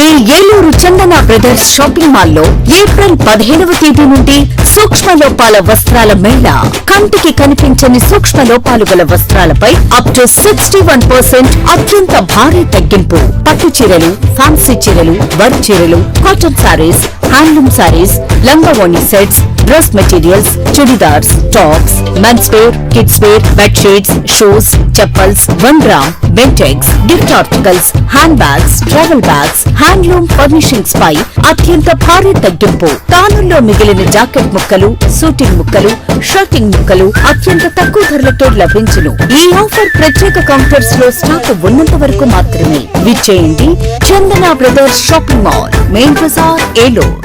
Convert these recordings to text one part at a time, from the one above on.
మీ ఏలూరు చందన brothers shopping mall లో April 15వ తేదీ నుండి సూక్ష్మ లోపాల వస్త్రాల మేళా. కంటికి కనిపించని సూక్ష్మ లోపాలు గల వస్త్రాలపై అప్ టు 61% అత్యంత భారీ తగ్గింపు. పట్టు చీరలు, ఫ్యాన్సీ చీరలు, వర్క్ చీరలు, కాటన్ సారీస్, హ్యాండ్లూమ్ సారీస్, లంగావోణి sets, dress materials, chudidars, tops, mens wear, kids wear, bedsheets, shoes, chappals, 1 gram, Bentex, gift articles, hand bags, travel bags, handloom furnishings పై అత్యంత భారీ తగ్గింపు. తానుల్లో మిగిలిన జాకెట్ ముక్కలు, సూటింగ్ ముక్కలు, షర్టింగ్ ముక్కలు అత్యంత తక్కువ ధరలకే లభించును. ఈ ఆఫర్ ప్రత్యేక కౌంటర్స్ లో స్టాక్ ఉన్నంత వరకు మాత్రమే. విచ్చేయండి Chandana brothers shopping mall, main Bazar, Eluru.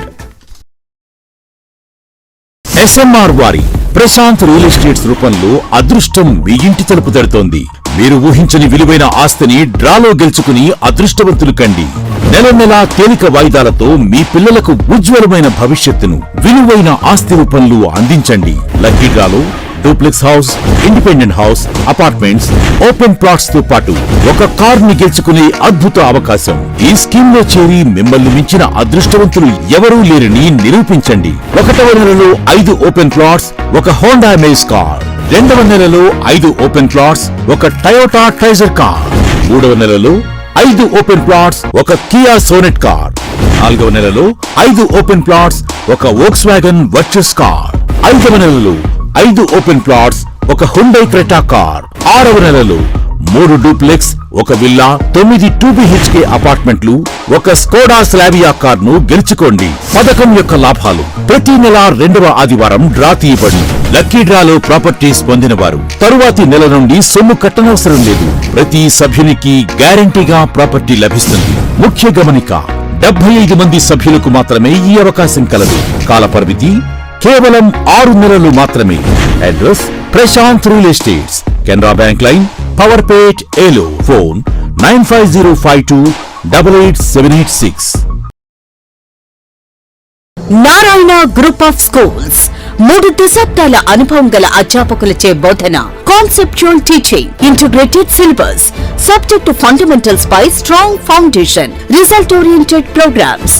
SMR వారి ప్రశాంత్ రియల్ ఎస్టేట్స్ రూపంలో అదృష్టం మీ ఇంటి తలుపు తడుతోంది. మీరు ఊహించని విలువైన ఆస్తిని డ్రాలో గెలుచుకుని అదృష్టవంతులు కండి. నెల నెలా తేలిక వాయిదాలతో మీ పిల్లలకు ఉజ్వలమైన భవిష్యత్తును విలువైన ఆస్తి రూపంలో అందించండి. లక్కీ డ్రాలో duplex house, independent house, apartments, open plots తో పాటు ఒక కార్ ని గెలుచుకునే అద్భుత అవకాశం. ఈ స్కీమ్ లో చేరి మిమ్మల్ని మించిన అదృష్టవంతులు ఎవరూ లేరని నిరూపించండి. 1వ నెలలో 5 ఓపెన్ ప్లాట్స్, ఒక హోండా అమేజ్ కార్. 2వ నెలలో 5 ఓపెన్ ప్లాట్స్, ఒక టయోటా ట్రైజర్ కార్. 3వ నెలలో 5 ఓపెన్ ప్లాట్స్, ఒక కియా సోనెట్ కార్. 4వ నెలలో 5 ఓపెన్ ప్లాట్స్, ఒక వోక్స్వాగన్ వర్చస్ కార్. 5వ నెలలో 5 ఓపెన్ ప్లాట్స్, ఒక హుండై క్రెటా కార్. 6వ నెలలో 3 డూప్లెక్స్, ఒక విల్లా, 9 2BHK అపార్ట్మెంట్లు, ఒక స్కోడా స్లావియా కార్ ను గెలుచుకోండి. పథకం యొక్క లాభాలు: ప్రతి నెల 2వ ఆదివారం డ్రా తీయబడి లక్కీ డ్రాలో ప్రాపర్టీస్ పొందిన వారు తరువాతి నెల నుండి సొమ్ము కట్టనవసరం లేదు. ప్రతి సభ్యునికి గ్యారంటీగా ప్రాపర్టీ లభిస్తుంది. ముఖ్య గమనిక: 75 మంది సభ్యులకు మాత్రమే ఈ అవకాశం కలదు. కాల పరిమితి కేవలం 6 నెలలు మాత్రమే. Address: Prashanth real estates, Canara bank line, Powerpet, Eluru. Phone 9505288786. Narayana group of schools 3 దశాబ్దాల అనుభవం గల అధ్యాపకులచే బోధన. Conceptual teaching, integrated syllabus, subject fundamentals పై strong foundation, result oriented programmes,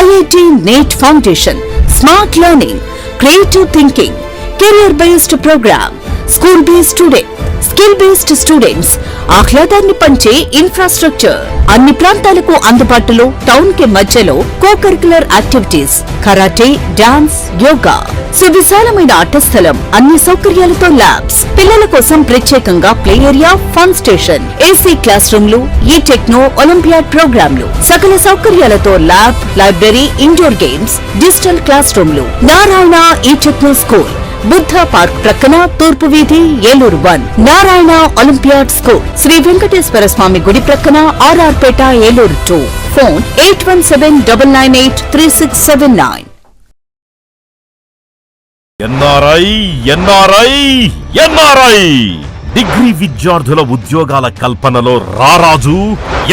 IIT NEET foundation, smart learning, creative thinking, career based programme, school based student, skill based students, ఆహ్లాదాన్ని పంచే infrastructure, అన్ని ప్రాంతాలకు అందుబాటులో, టౌన్ కి మధ్యలో co curricular activities, karate, dance, yoga, సువిశాలమైన ఆట స్థలం, అన్ని సౌకర్యాలతో ల్యాబ్స్, పిల్లల కోసం ప్రత్యేకంగా play area, fun station, AC class రూమ్లు, ఈ టెక్నో ఒలింపియాడ్ ప్రోగ్రాంలు, సకల సౌకర్యాలతో lab, library, indoor games, digital class రూమ్లు. నారాయణ ఈ టెక్నో స్కూల్, బుద్ధ పార్క్ ప్రక్కన, తూర్పు వీధి, ఏలూరు 1. నారాయణ ఒలింపియాడ్ స్కూల్, శ్రీ వెంకటేశ్వర స్వామి గుడి ప్రక్కన, RR పేట, ఏలూరు 2. ఫోన్ 8179983679. NRI డిగ్రీ విద్యార్థుల ఉద్యోగాల కల్పనలో రారాజు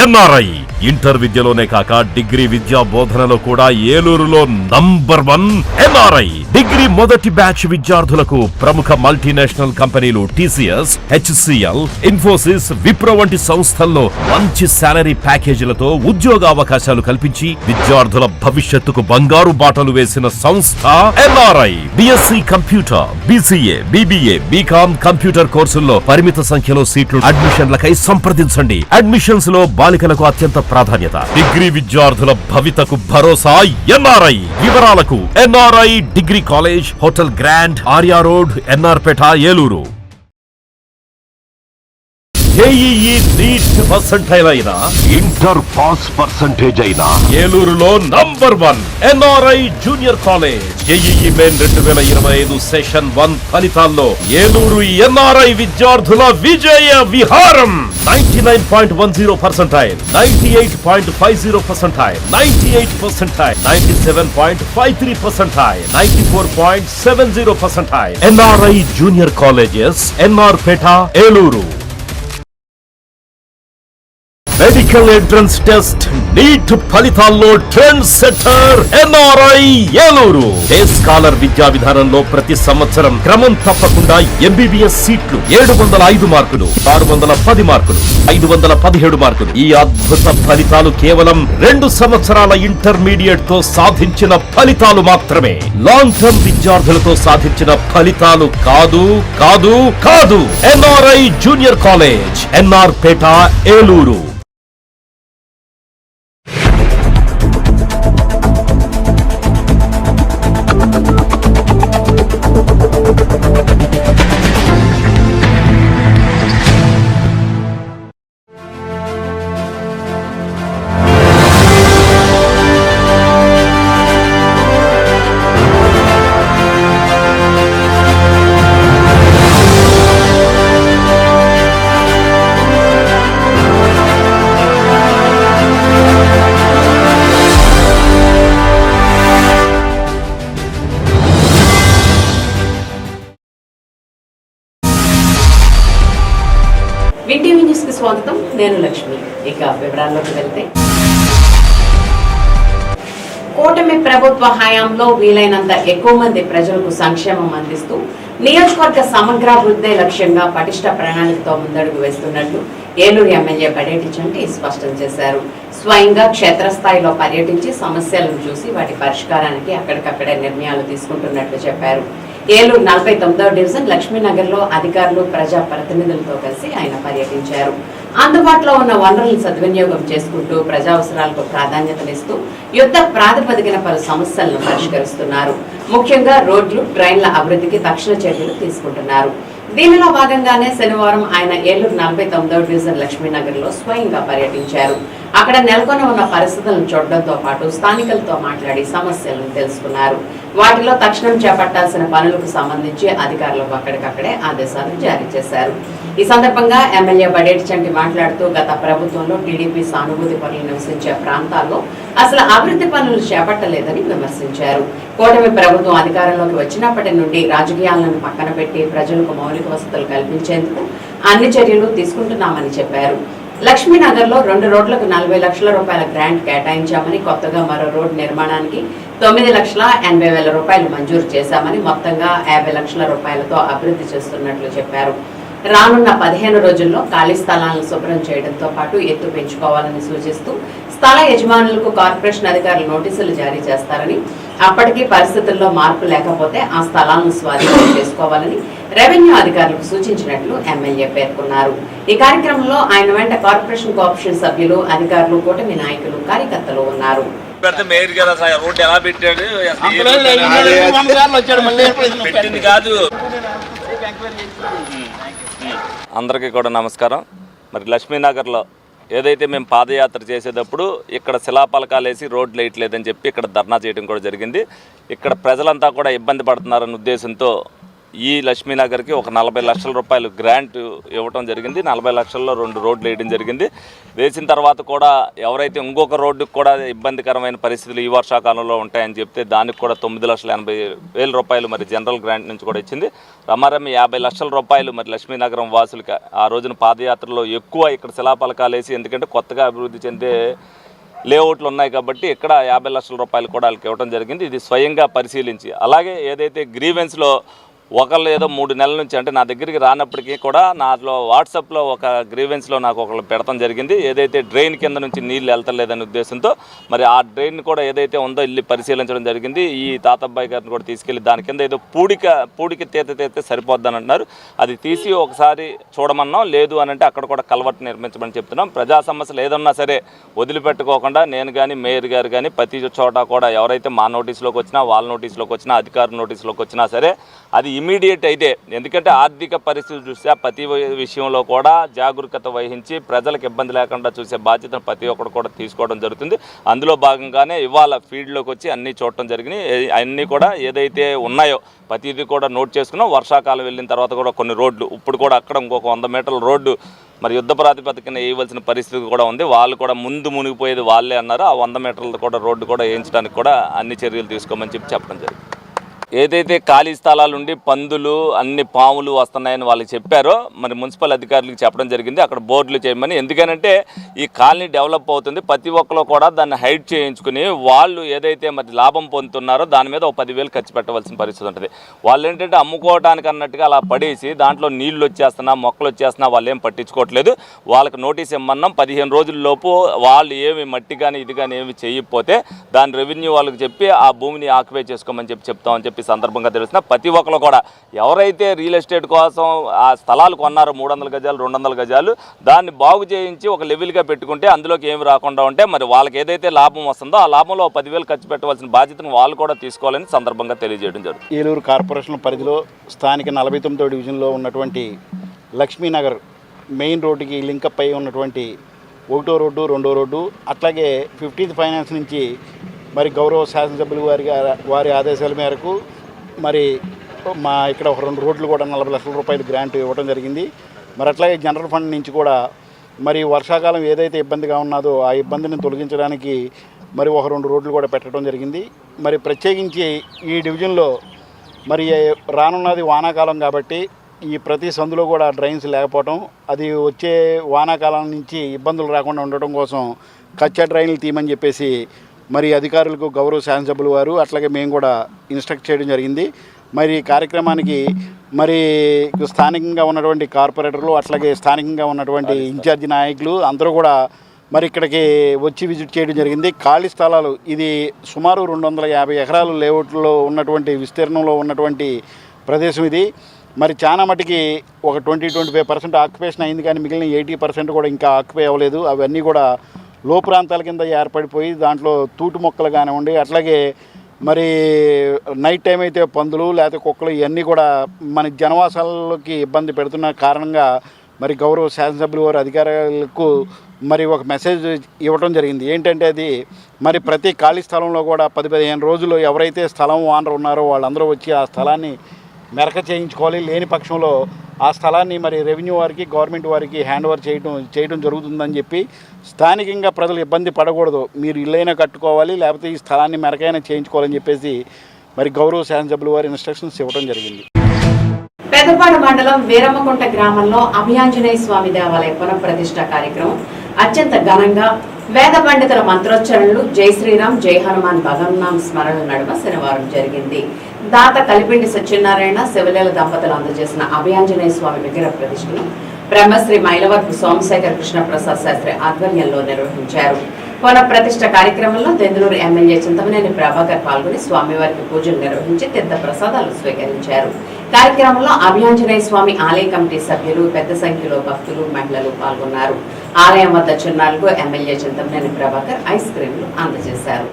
NRI. ఇంటర్ విద్యలోనే కాక డిగ్రీ విద్యా బోధనలో కూడా ఏలూరులో నంబర్ 1 NRI. డిగ్రీ మొదటి బ్యాచ్ విద్యార్థులకు ప్రముఖ మల్టీనేషనల్ కంపెనీలు TCS, HCL, ఇన్ఫోసిస్, విప్రో వంటి సంస్థల్లో మంచి సాలరీ ప్యాకేజీలతో ఉద్యోగ అవకాశాలు కల్పించి విద్యార్థుల భవిష్యత్తుకు బంగారు బాటలు వేసిన సంస్థ NRI. BSc computer, BCA, BBA, BCom computer కోర్సుల్లో పరిమిత సంఖ్యలో సీట్లు. అడ్మిషన్లకై సంప్రదించండి. అడ్మిషన్స్ లో బాలికలకు అత్యంత ప్రాధాన్యత. డిగ్రీ విద్యార్థుల భవితకు భరోసా NRI. వివరాలకు NRI degree college, hotel grand, Arya road, NR Peta, Eluru. JEE NEET percentile అయినా, ఇంటర్ పాస్ పర్సెంటేజ్ అయినా ఏలూరులో number 1 NRI junior college. JEE main 2025 session 1 ఫలితాల్లో ఏలూరు NRI విద్యార్థుల విజయ విహారం. 99.10%, 98.50%, 98%, 97.53%, 94.70%. NRI junior colleges, NR Peta, Eluru. Medical entrance test NEET ఫలితాల్లో trend setter NRI Eluru. Day scholar విద్యా విధానంలో ప్రతి సంవత్సరం క్రమం తప్పకుండా ఎంబీబీఎస్ సీట్లు 705 మార్కులు, 610 మార్కులు, 517 మార్కులు. ఈ అద్భుత ఫలితాలు కేవలం 2 సంవత్సరాల ఇంటర్మీడియట్ తో సాధించిన ఫలితాలు మాత్రమే. లాంగ్ టర్మ్ విద్యార్థులతో సాధించిన ఫలితాలు కాదు కాదు కాదు. NRI junior college, NR Peta, Eluru. వింటీవీ news కి స్వాగతం. నేను లక్ష్మి. ఇక వివరాల్లోకి వెళ్తే, కూటమి ప్రభుత్వ హయాంలో వీలైనంత ఎక్కువ మంది ప్రజలకు సంక్షేమం అందిస్తూ నియోజకవర్గ సమగ్రాభివృద్ధి లక్ష్యంగా పటిష్ట ప్రణాళికతో ముందడుగు వేస్తున్నట్లు ఏలూరు ఎమ్మెల్యే బడేటి చంటి స్పష్టం చేశారు. స్వయంగా క్షేత్రస్థాయిలో పర్యటించి సమస్యలను చూసి వాటి పరిష్కారానికి అక్కడికక్కడే నిర్ణయాలు తీసుకుంటున్నట్లు చెప్పారు. ఏలూరు 49వ డివిజన్ లక్ష్మీనగర్ లో అధికారులు, ప్రజా ప్రతినిధులతో కలిసి ఆయన పర్యటించారు. అందుబాటులో ఉన్న వనరులను సద్వినియోగం చేసుకుంటూ ప్రజా అవసరాలకు ప్రాధాన్యతనిస్తూ యుద్ధ ప్రాతిపదికన పలు సమస్యలను పరిష్కరిస్తున్నారు. ముఖ్యంగా రోడ్లు, డ్రైన్ల అభివృద్ధికి తక్షణ చర్యలు తీసుకుంటున్నారు. దీనిలో భాగంగానే శనివారం ఆయన ఏలూరు 49వ డివిజన్ లక్ష్మీనగర్ లో స్వయంగా పర్యటించారు. అక్కడ నెలకొని ఉన్న పరిస్థితులను చూడడంతో పాటు స్థానికులతో మాట్లాడి సమస్యలను తెలుసుకున్నారు. వాటిలో తక్షణం చేపట్టాల్సిన పనులకు సంబంధించి అధికారులకు అక్కడికక్కడే ఆదేశాలు జారీ చేశారు. ఈ సందర్భంగా ఎమ్మెల్యే బడేటి చంటి మాట్లాడుతూ గత ప్రభుత్వంలో టీడీపీ సానుభూతి పనులు నివసించే ప్రాంతాల్లో అసలు అభివృద్ధి పనులు చేపట్టలేదని విమర్శించారు. కూటమి ప్రభుత్వం అధికారంలోకి వచ్చినప్పటి నుండి రాజకీయాలను పక్కన పెట్టి ప్రజలకు మౌలిక వసతులు కల్పించేందుకు అన్ని చర్యలు తీసుకుంటున్నామని చెప్పారు. లక్ష్మీనగర్ లో 2 రోడ్లకు 40 లక్షల రూపాయల గ్రాంట్ కేటాయించామని, కొత్తగా మరో రోడ్డు నిర్మాణానికి 9,80,000 రూపాయలు మంజూరు చేశామని, మొత్తంగా 50 లక్షల రూపాయలతో అభివృద్ధి చేస్తున్నట్లు చెప్పారు. రానున్న 15 రోజుల్లో ఖాళీ స్థలాలను శుభ్రం చేయడంతో పాటు ఎత్తు పెంచుకోవాలని సూచిస్తూ స్థల యజమానులకు కార్పొరేషన్ అధికారులు నోటీసులు జారీ చేస్తారని, అప్పటికీ పరిస్థితుల్లో మార్పు లేకపోతే ఆ స్థలాలను స్వాధీనం చేసుకోవాలని రెవెన్యూ అధికారులకు సూచించినట్లు ఎమ్మెల్యే పేర్కొన్నారు. ఈ కార్యక్రమంలో ఆయన వెంట కార్పొరేషన్ కోఆపరేషన్ సభ్యులు, అధికారులు, కూటమి నాయకులు, కార్యకర్తలు ఉన్నారు. అందరికీ కూడా నమస్కారం. మరి లక్ష్మీనగర్లో ఏదైతే మేము పాదయాత్ర చేసేటప్పుడు ఇక్కడ శిలాపలకాలు వేసి రోడ్లు వేయట్లేదని చెప్పి ఇక్కడ ధర్నా చేయడం కూడా జరిగింది. ఇక్కడ ప్రజలంతా కూడా ఇబ్బంది పడుతున్నారన్న ఉద్దేశంతో ఈ లక్ష్మీనగర్కి ఒక 40 లక్షల రూపాయలు గ్రాంట్ ఇవ్వడం జరిగింది. 40 లక్షల్లో 2 రోడ్లు వేయడం జరిగింది. వేసిన తర్వాత కూడా ఎవరైతే ఇంకొక రోడ్డుకు కూడా ఇబ్బందికరమైన పరిస్థితులు ఈ వర్షాకాలంలో ఉంటాయని చెప్తే దానికి కూడా 9,80,000 రూపాయలు మరి జనరల్ గ్రాంట్ నుంచి కూడా ఇచ్చింది. రమారమ్మి 50 లక్షల రూపాయలు మరి లక్ష్మీనగరం వాసులకి ఆ రోజున పాదయాత్రలో ఎక్కువ ఇక్కడ శిలాపలకాలు వేసి, ఎందుకంటే కొత్తగా అభివృద్ధి చెందే లేఅవుట్లు ఉన్నాయి కాబట్టి ఇక్కడ 50 లక్షల రూపాయలు కూడా వాళ్ళకి ఇవ్వడం జరిగింది. ఇది స్వయంగా పరిశీలించి, అలాగే ఏదైతే గ్రీవెన్స్లో ఒకళ్ళు ఏదో 3 నెలల నుంచి, అంటే నా దగ్గరికి రానప్పటికీ కూడా నాలో వాట్సాప్లో ఒక గ్రీవెన్స్లో నాకు ఒకళ్ళు పెడతాం జరిగింది. ఏదైతే డ్రైన్ కింద నుంచి నీళ్ళు వెళ్తలేదనే ఉద్దేశంతో మరి ఆ డ్రైన్ కూడా ఏదైతే ఉందో వెళ్ళి పరిశీలించడం జరిగింది. ఈ తాతబ్బాయి గారిని కూడా తీసుకెళ్ళి దాని కింద ఏదో పూడికి తీతే సరిపోద్దని అంటున్నారు. అది తీసి ఒకసారి చూడమన్నాం. లేదు అని అంటే అక్కడ కూడా కల్వర్ట్ నిర్మించమని చెప్తున్నాం. ప్రజా సమస్యలు ఏదన్నా సరే వదిలిపెట్టుకోకుండా నేను కానీ, మేయర్ గారు కానీ ప్రతి చోట కూడా ఎవరైతే మా నోటీసులోకి వచ్చినా, వాళ్ళ నోటీసులోకి వచ్చినా, అధికారుల నోటీసులోకి వచ్చినా సరే అది ఇమీడియట్ అయితే, ఎందుకంటే ఆర్థిక పరిస్థితులు చూసే ప్రతి విషయంలో కూడా జాగరూకత వహించి ప్రజలకు ఇబ్బంది లేకుండా చూసే బాధ్యతను ప్రతి ఒక్కరు కూడా తీసుకోవడం జరుగుతుంది. అందులో భాగంగానే ఇవాళ ఫీల్డ్లోకి వచ్చి అన్నీ చూడటం జరిగినాయి. అన్నీ కూడా ఏదైతే ఉన్నాయో ప్రతిదీ కూడా నోట్ చేసుకున్నాం. వర్షాకాలం వెళ్ళిన తర్వాత కూడా కొన్ని రోడ్లు ఇప్పుడు కూడా అక్కడ ఇంకొక 100 మీటర్ల రోడ్డు మరి యుద్ధ ప్రాతిపదికన వేయవలసిన పరిస్థితి కూడా ఉంది. వాళ్ళు కూడా ముందు మునిగిపోయేది వాళ్ళే అన్నారు. ఆ 100 మీటర్ల కూడా రోడ్డు కూడా వేయించడానికి కూడా అన్ని చర్యలు తీసుకోమని చెప్పడం జరిగింది. ఏదైతే ఖాళీ స్థలాలుండి పందులు అన్ని పాములు వస్తున్నాయని వాళ్ళకి చెప్పారో మరి మున్సిపల్ అధికారులకు చెప్పడం జరిగింది అక్కడ బోర్డులు చేయమని. ఎందుకనంటే ఈ కాలనీ డెవలప్ అవుతుంది, ప్రతి ఒక్కరు కూడా దాన్ని హైడ్ చేయించుకుని వాళ్ళు ఏదైతే మరి లాభం పొందుతున్నారో దాని మీద 10,000 ఖర్చు పెట్టవలసిన పరిస్థితి ఉంటుంది. వాళ్ళు ఏంటంటే అమ్ముకోవడానికి అన్నట్టుగా అలా పడేసి దాంట్లో నీళ్లు వచ్చేస్తున్నా మొక్కలు వచ్చేస్తున్నా వాళ్ళు ఏం పట్టించుకోవట్లేదు. వాళ్ళకి నోటీస్ ఇమ్మన్నాం, 15 రోజుల్లోపు వాళ్ళు ఏమి మట్టి కానీ ఇది కానీ ఏమి చేయకపోతే దాని రెవెన్యూ వాళ్ళకి చెప్పి ఆ భూమిని ఆక్యుపై చేసుకోమని చెప్తామని చెప్పి సందర్భంగా తెలుస్తున్నా. ప్రతి ఒక్కరు కూడా ఎవరైతే రియల్ ఎస్టేట్ కోసం ఆ స్థలాలు కొన్నారో 300 గజాలు 200 గజాలు దాన్ని బాగు చేయించి ఒక లెవెల్గా పెట్టుకుంటే అందులోకి ఏమి రాకుండా ఉంటే మరి వాళ్ళకి ఏదైతే లాభం వస్తుందో ఆ లాభంలో 10,000 ఖర్చు పెట్టవలసిన బాధ్యతను వాళ్ళు కూడా తీసుకోవాలని సందర్భంగా తెలియజేయడం జరుగుతుంది. ఏలూరు కార్పొరేషన్ పరిధిలో స్థానిక 49వ డివిజన్లో ఉన్నటువంటి లక్ష్మీనగర్ మెయిన్ రోడ్డుకి లింకప్ అయి ఉన్నటువంటి 1వ రోడ్డు 2వ రోడ్డు అట్లాగే 15th ఫైనాన్స్ నుంచి మరి గౌరవ శాసనసభ్యులు వారి ఆదేశాల మేరకు మరి మా ఇక్కడ ఒక 2 రోడ్లు కూడా 40 లక్షల రూపాయలు గ్రాంట్ ఇవ్వడం జరిగింది. మరి అట్లాగే జనరల్ ఫండ్ నుంచి కూడా మరి వర్షాకాలం ఏదైతే ఇబ్బందిగా ఉన్నదో ఆ ఇబ్బందిని తొలగించడానికి మరి ఒక 2 రోడ్లు కూడా పెట్టడం జరిగింది. మరి ప్రత్యేకించి ఈ డివిజన్లో మరి రానున్నది వానాకాలం కాబట్టి ఈ ప్రతి సందులో కూడా డ్రైన్స్ లేకపోవడం, అది వచ్చే వానాకాలం నుంచి ఇబ్బందులు రాకుండా ఉండటం కోసం కచ్చా డ్రైన్లు తీయమని చెప్పేసి మరి అధికారులకు గౌరవ శాసనసభ్యులు వారు అట్లాగే మేము కూడా ఇన్స్ట్రక్ట్ చేయడం జరిగింది. మరి ఈ కార్యక్రమానికి మరి స్థానికంగా ఉన్నటువంటి కార్పొరేటర్లు అట్లాగే స్థానికంగా ఉన్నటువంటి ఇన్ఛార్జి నాయకులు అందరూ కూడా మరి ఇక్కడికి వచ్చి విజిట్ చేయడం జరిగింది. ఖాళీ స్థలాలు ఇది సుమారు 250 ఎకరాలు లేఅవుట్లో ఉన్నటువంటి విస్తీర్ణంలో ఉన్నటువంటి ప్రదేశం ఇది. మరి చాలా మటుకి ఒక 20-25% ఆక్యుపేషన్ అయింది, కానీ మిగిలిన 80% కూడా ఇంకా ఆక్యుపై అవ్వలేదు. అవన్నీ కూడా లో ప్రాంతాల కింద ఏర్పడిపోయి దాంట్లో తూటు మొక్కలు కానివ్వండి, అట్లాగే మరి నైట్ టైం అయితే పందులు లేకపోతే కుక్కలు ఇవన్నీ కూడా మన జనవాసాలకి ఇబ్బంది పెడుతున్న కారణంగా మరి గౌరవ శాసనసభ్యులు వారు అధికారులకు మరి ఒక మెసేజ్ ఇవ్వడం జరిగింది. ఏంటంటే అది మరి ప్రతి ఖాళీ స్థలంలో కూడా 10-15 రోజులు ఎవరైతే స్థలం ఓనర్ ఉన్నారో వాళ్ళందరూ వచ్చి ఆ స్థలాన్ని మెరక చేయించుకోవాలి. లేని పక్షంలో ఆ స్థలాన్ని మరి రెవెన్యూ వారికి గవర్నమెంట్ వారికి హ్యాండ్ ఓవర్ చేయడం జరుగుతుందని చెప్పి స్థానికంగా ప్రజలు ఇబ్బంది పడకూడదు, మీరు ఇల్లైనా కట్టుకోవాలి లేకపోతే ఈ స్థలాన్ని మెరకైనా చేయించుకోవాలని చెప్పేసి మరి గౌరవ శాసనసభ్యులు వారి ఇన్స్ట్రక్షన్స్ ఇవ్వడం జరిగింది. పెద్దపాడు మండలం వీరమ్మకుంట గ్రామంలో అభయాంజనేయ స్వామి దేవాలయ పునఃప్రతిష్ఠ కార్యక్రమం అత్యంత ఘనంగా వేద పండితుల మంత్రోచ్చరణలు జై శ్రీరామ్ జై హనుమాన్ భగవన్నామ స్మరణ నడుమ శనివారం జరిగింది. దాత కలిపిండి సత్యనారాయణ శివలీల దంపతులు అందజేసిన అభయాంజనేయ స్వామి విగ్రహ ప్రతిష్ఠను బ్రహ్మశ్రీ మైలవరపు సోమశేఖర్ కృష్ణ ప్రసాద్ శాస్త్రి ఆధ్వర్యంలో నిర్వహించారు. పునఃప్రతిష్ఠ కార్యక్రమంలో దెందులూరు ఎమ్మెల్యే చింతమనేని ప్రభాకర్ పాల్గొని స్వామివారికి పూజలు నిర్వహించి తీర్థ ప్రసాదాలు స్వీకరించారు. కార్యక్రమంలో అభయాంజనేయ స్వామి ఆలయ కమిటీ సభ్యులు పెద్ద సంఖ్యలో భక్తులు మహిళలు పాల్గొన్నారు. ఆలయం వద్ద చిన్నారులకు ఎమ్మెల్యే చింతమనేని ప్రభాకర్ ఐస్ క్రీంలు అందజేశారు.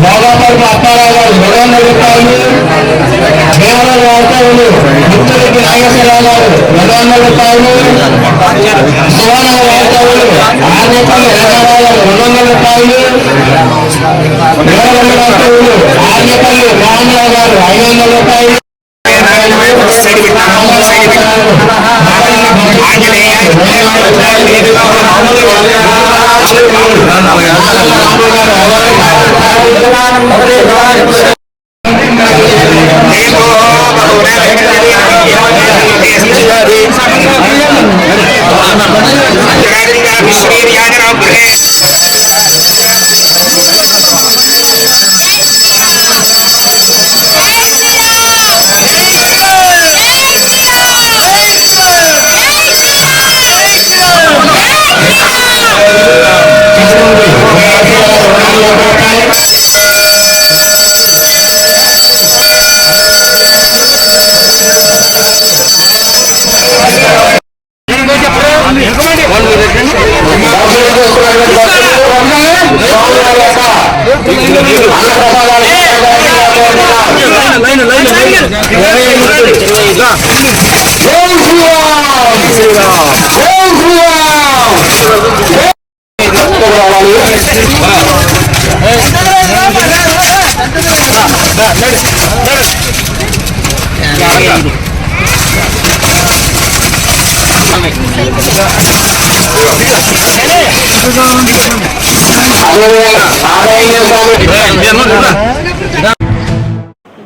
బాబాపల్లి అప్పారావు గారు 200 రూపాయలు, దేవర వార్తలు ముత్తులకి నాగేశ్వరరావు గారు 200 రూపాయలు, సువర్ణ వార్తలు ఆర్యపల్లి రంగారావు గారు 200 రూపాయలు, దేవర వార్తలు ఆర్యపల్లి రామరావు గారు 500 రూపాయలు,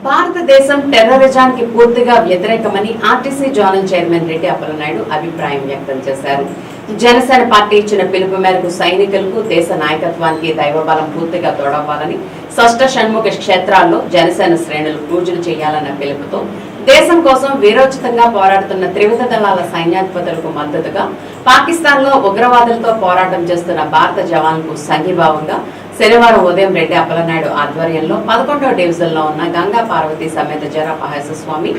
భారతదేశం టెర్రరిజానికి పూర్తిగా వ్యతిరేకమని RTC zonal chairman Reddy Appalanaidu అభిప్రాయం వ్యక్తం చేశారు. జనసేన పార్టీ ఇచ్చిన పిలుపు మేరకు సైనికులకు, దేశ నాయకత్వానికి దైవబలం పూర్తిగా తోడవ్వాలని, షష్ఠ షణ్ముఖ క్షేత్రాల్లో జనసేన శ్రేణులు పూజలు చేయాలన్న పిలుపుతో దేశం కోసం వీరోచితంగా పోరాడుతున్న త్రివిధ దళాల సైన్యాధిపతులకు మద్దతుగా పాకిస్తాన్ లో ఉగ్రవాదులతో పోరాటం చేస్తున్న భారత జవాన్లకు సంఘీభావంగా శనివారం ఉదయం రెడ్డి అప్పలనాయుడు ఆధ్వర్యంలో 11వ డివిజన్ లో ఉన్న గంగా పార్వతీ సమేత జరపహేశ్వర స్వామి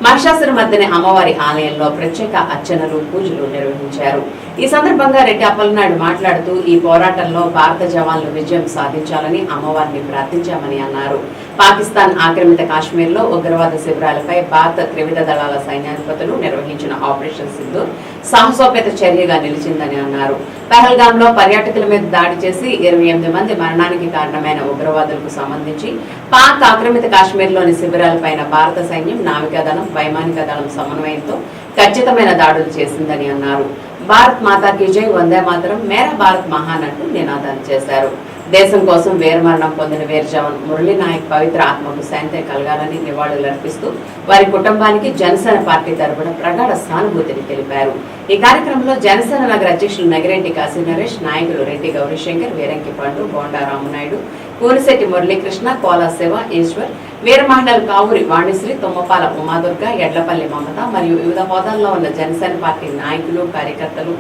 మహిషాసుర మర్దిని అమ్మవారి ఆలయంలో ప్రత్యేక అర్చనలు, పూజలు నిర్వహించారు. ఈ సందర్భంగా రెడ్డి అప్పలనాయుడు మాట్లాడుతూ ఈ పోరాటంలో భారత జవాన్లు విజయం సాధించాలని అమ్మవారిని ప్రార్థించామని అన్నారు. పాకిస్తాన్ ఆక్రమిత కాశ్మీర్ లో ఉగ్రవాద శిబిరాలపై భారత త్రివిధ దళాల సైన్యాధిపతులు నిర్వహించిన ఆపరేషన్ సింధూర్ సాహసోపేత చర్యగా నిలిచిందని అన్నారు. పహల్గామ్ లో పర్యాటకుల మీద దాడి చేసి 28 మంది మరణానికి కారణమైన ఉగ్రవాదులకు సంబంధించి పాక్ ఆక్రమిత కాశ్మీర్ లోని శిబిరాలపైన భారత సైన్యం, నావికాదళం, వైమానిక దళం సమన్వయంతో ఖచ్చితమైన దాడులు చేసిందని అన్నారు. భారత్ మాతాకి జై, వందే మాతరం, మేరా భారత్ మహాన్ అంటూ నినాదాలు చేశారు. దేశం కోసం వీరమరణం పొందిన వీర జవాన్ మురళీ నాయక్ పవిత్ర ఆత్మకు శాంతి కలగాలని నివాళులర్పిస్తూ వారి కుటుంబానికి జనసేన పార్టీ తరపున ప్రగాఢ సానుభూతిని తెలిపారు. ఈ కార్యక్రమంలో జనసేన నగర అధ్యక్షులు నగిరెడ్డి కాశీ నరేష్, నాయకులు రెడ్డి గౌరీశంకర్, వీరంకి పండు, బోండా రామనాయుడు, కూనిశెట్టి మురళీకృష్ణ, కోలా శివ, ఈశ్వర్, వీర మహిళలు కావూరి వాణిశ్రీ, తుమ్మపాల ఉమాదుర్గ, ఎడ్లపల్లి మమత మరియు వివిధ హోదాల్లో ఉన్న జనసేన పార్టీ నాయకులు, కార్యకర్తలు,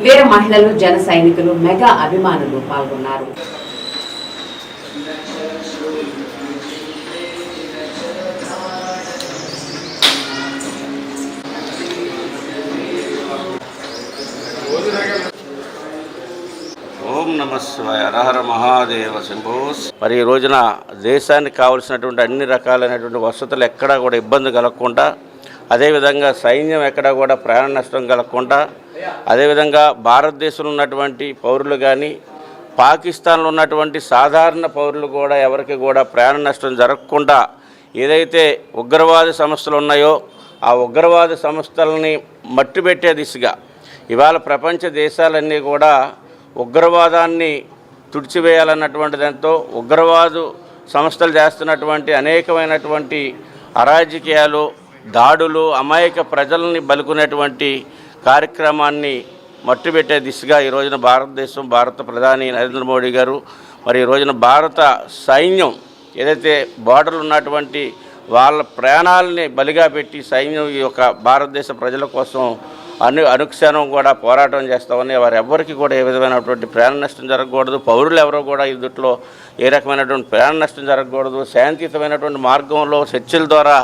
వీర మహిళలు, జన సైనికులు, మెగా అభిమానులు పాల్గొన్నారు. ఓం నమ శివాయ, హర మహాదేవ శంభోస్. మరి ఈ రోజున దేశానికి కావాల్సినటువంటి అన్ని రకాలైనటువంటి వసతులు ఎక్కడా కూడా ఇబ్బంది కలగకుండా, అదేవిధంగా సైన్యం ఎక్కడా కూడా ప్రాణ నష్టం కలగకుండా, అదేవిధంగా భారతదేశంలో ఉన్నటువంటి పౌరులు కానీ, పాకిస్తాన్లో ఉన్నటువంటి సాధారణ పౌరులు కూడా ఎవరికి కూడా ప్రాణ నష్టం జరగకుండా ఏదైతే ఉగ్రవాద సంస్థలు ఉన్నాయో ఆ ఉగ్రవాద సంస్థలని మట్టిపెట్టే దిశగా ఇవాళ ప్రపంచ దేశాలన్నీ కూడా ఉగ్రవాదాన్ని తుడిచివేయాలన్నటువంటి దాంతో ఉగ్రవాదు సంస్థలు చేస్తున్నటువంటి అనేకమైనటువంటి అరాజకీయాలు, దాడులు, అమాయక ప్రజల్ని బలుకునేటువంటి కార్యక్రమాన్ని మట్టిపెట్టే దిశగా ఈ రోజున భారతదేశం, భారత ప్రధాని నరేంద్ర మోడీ గారు, మరి ఈ రోజున భారత సైన్యం ఏదైతే బార్డర్లు ఉన్నటువంటి వాళ్ళ ప్రాణాలని బలిగా పెట్టి సైన్యం ఈ యొక్క భారతదేశ ప్రజల కోసం అనుక్షణం కూడా పోరాటం చేస్తామని, వారు ఎవ్వరికి కూడా ఏ విధమైనటువంటి ప్రాణ నష్టం జరగకూడదు, పౌరులు ఎవరో కూడా ఇందులో ఏ రకమైనటువంటి ప్రాణ నష్టం జరగకూడదు, శాంతియుతమైనటువంటి మార్గంలో చర్చల ద్వారా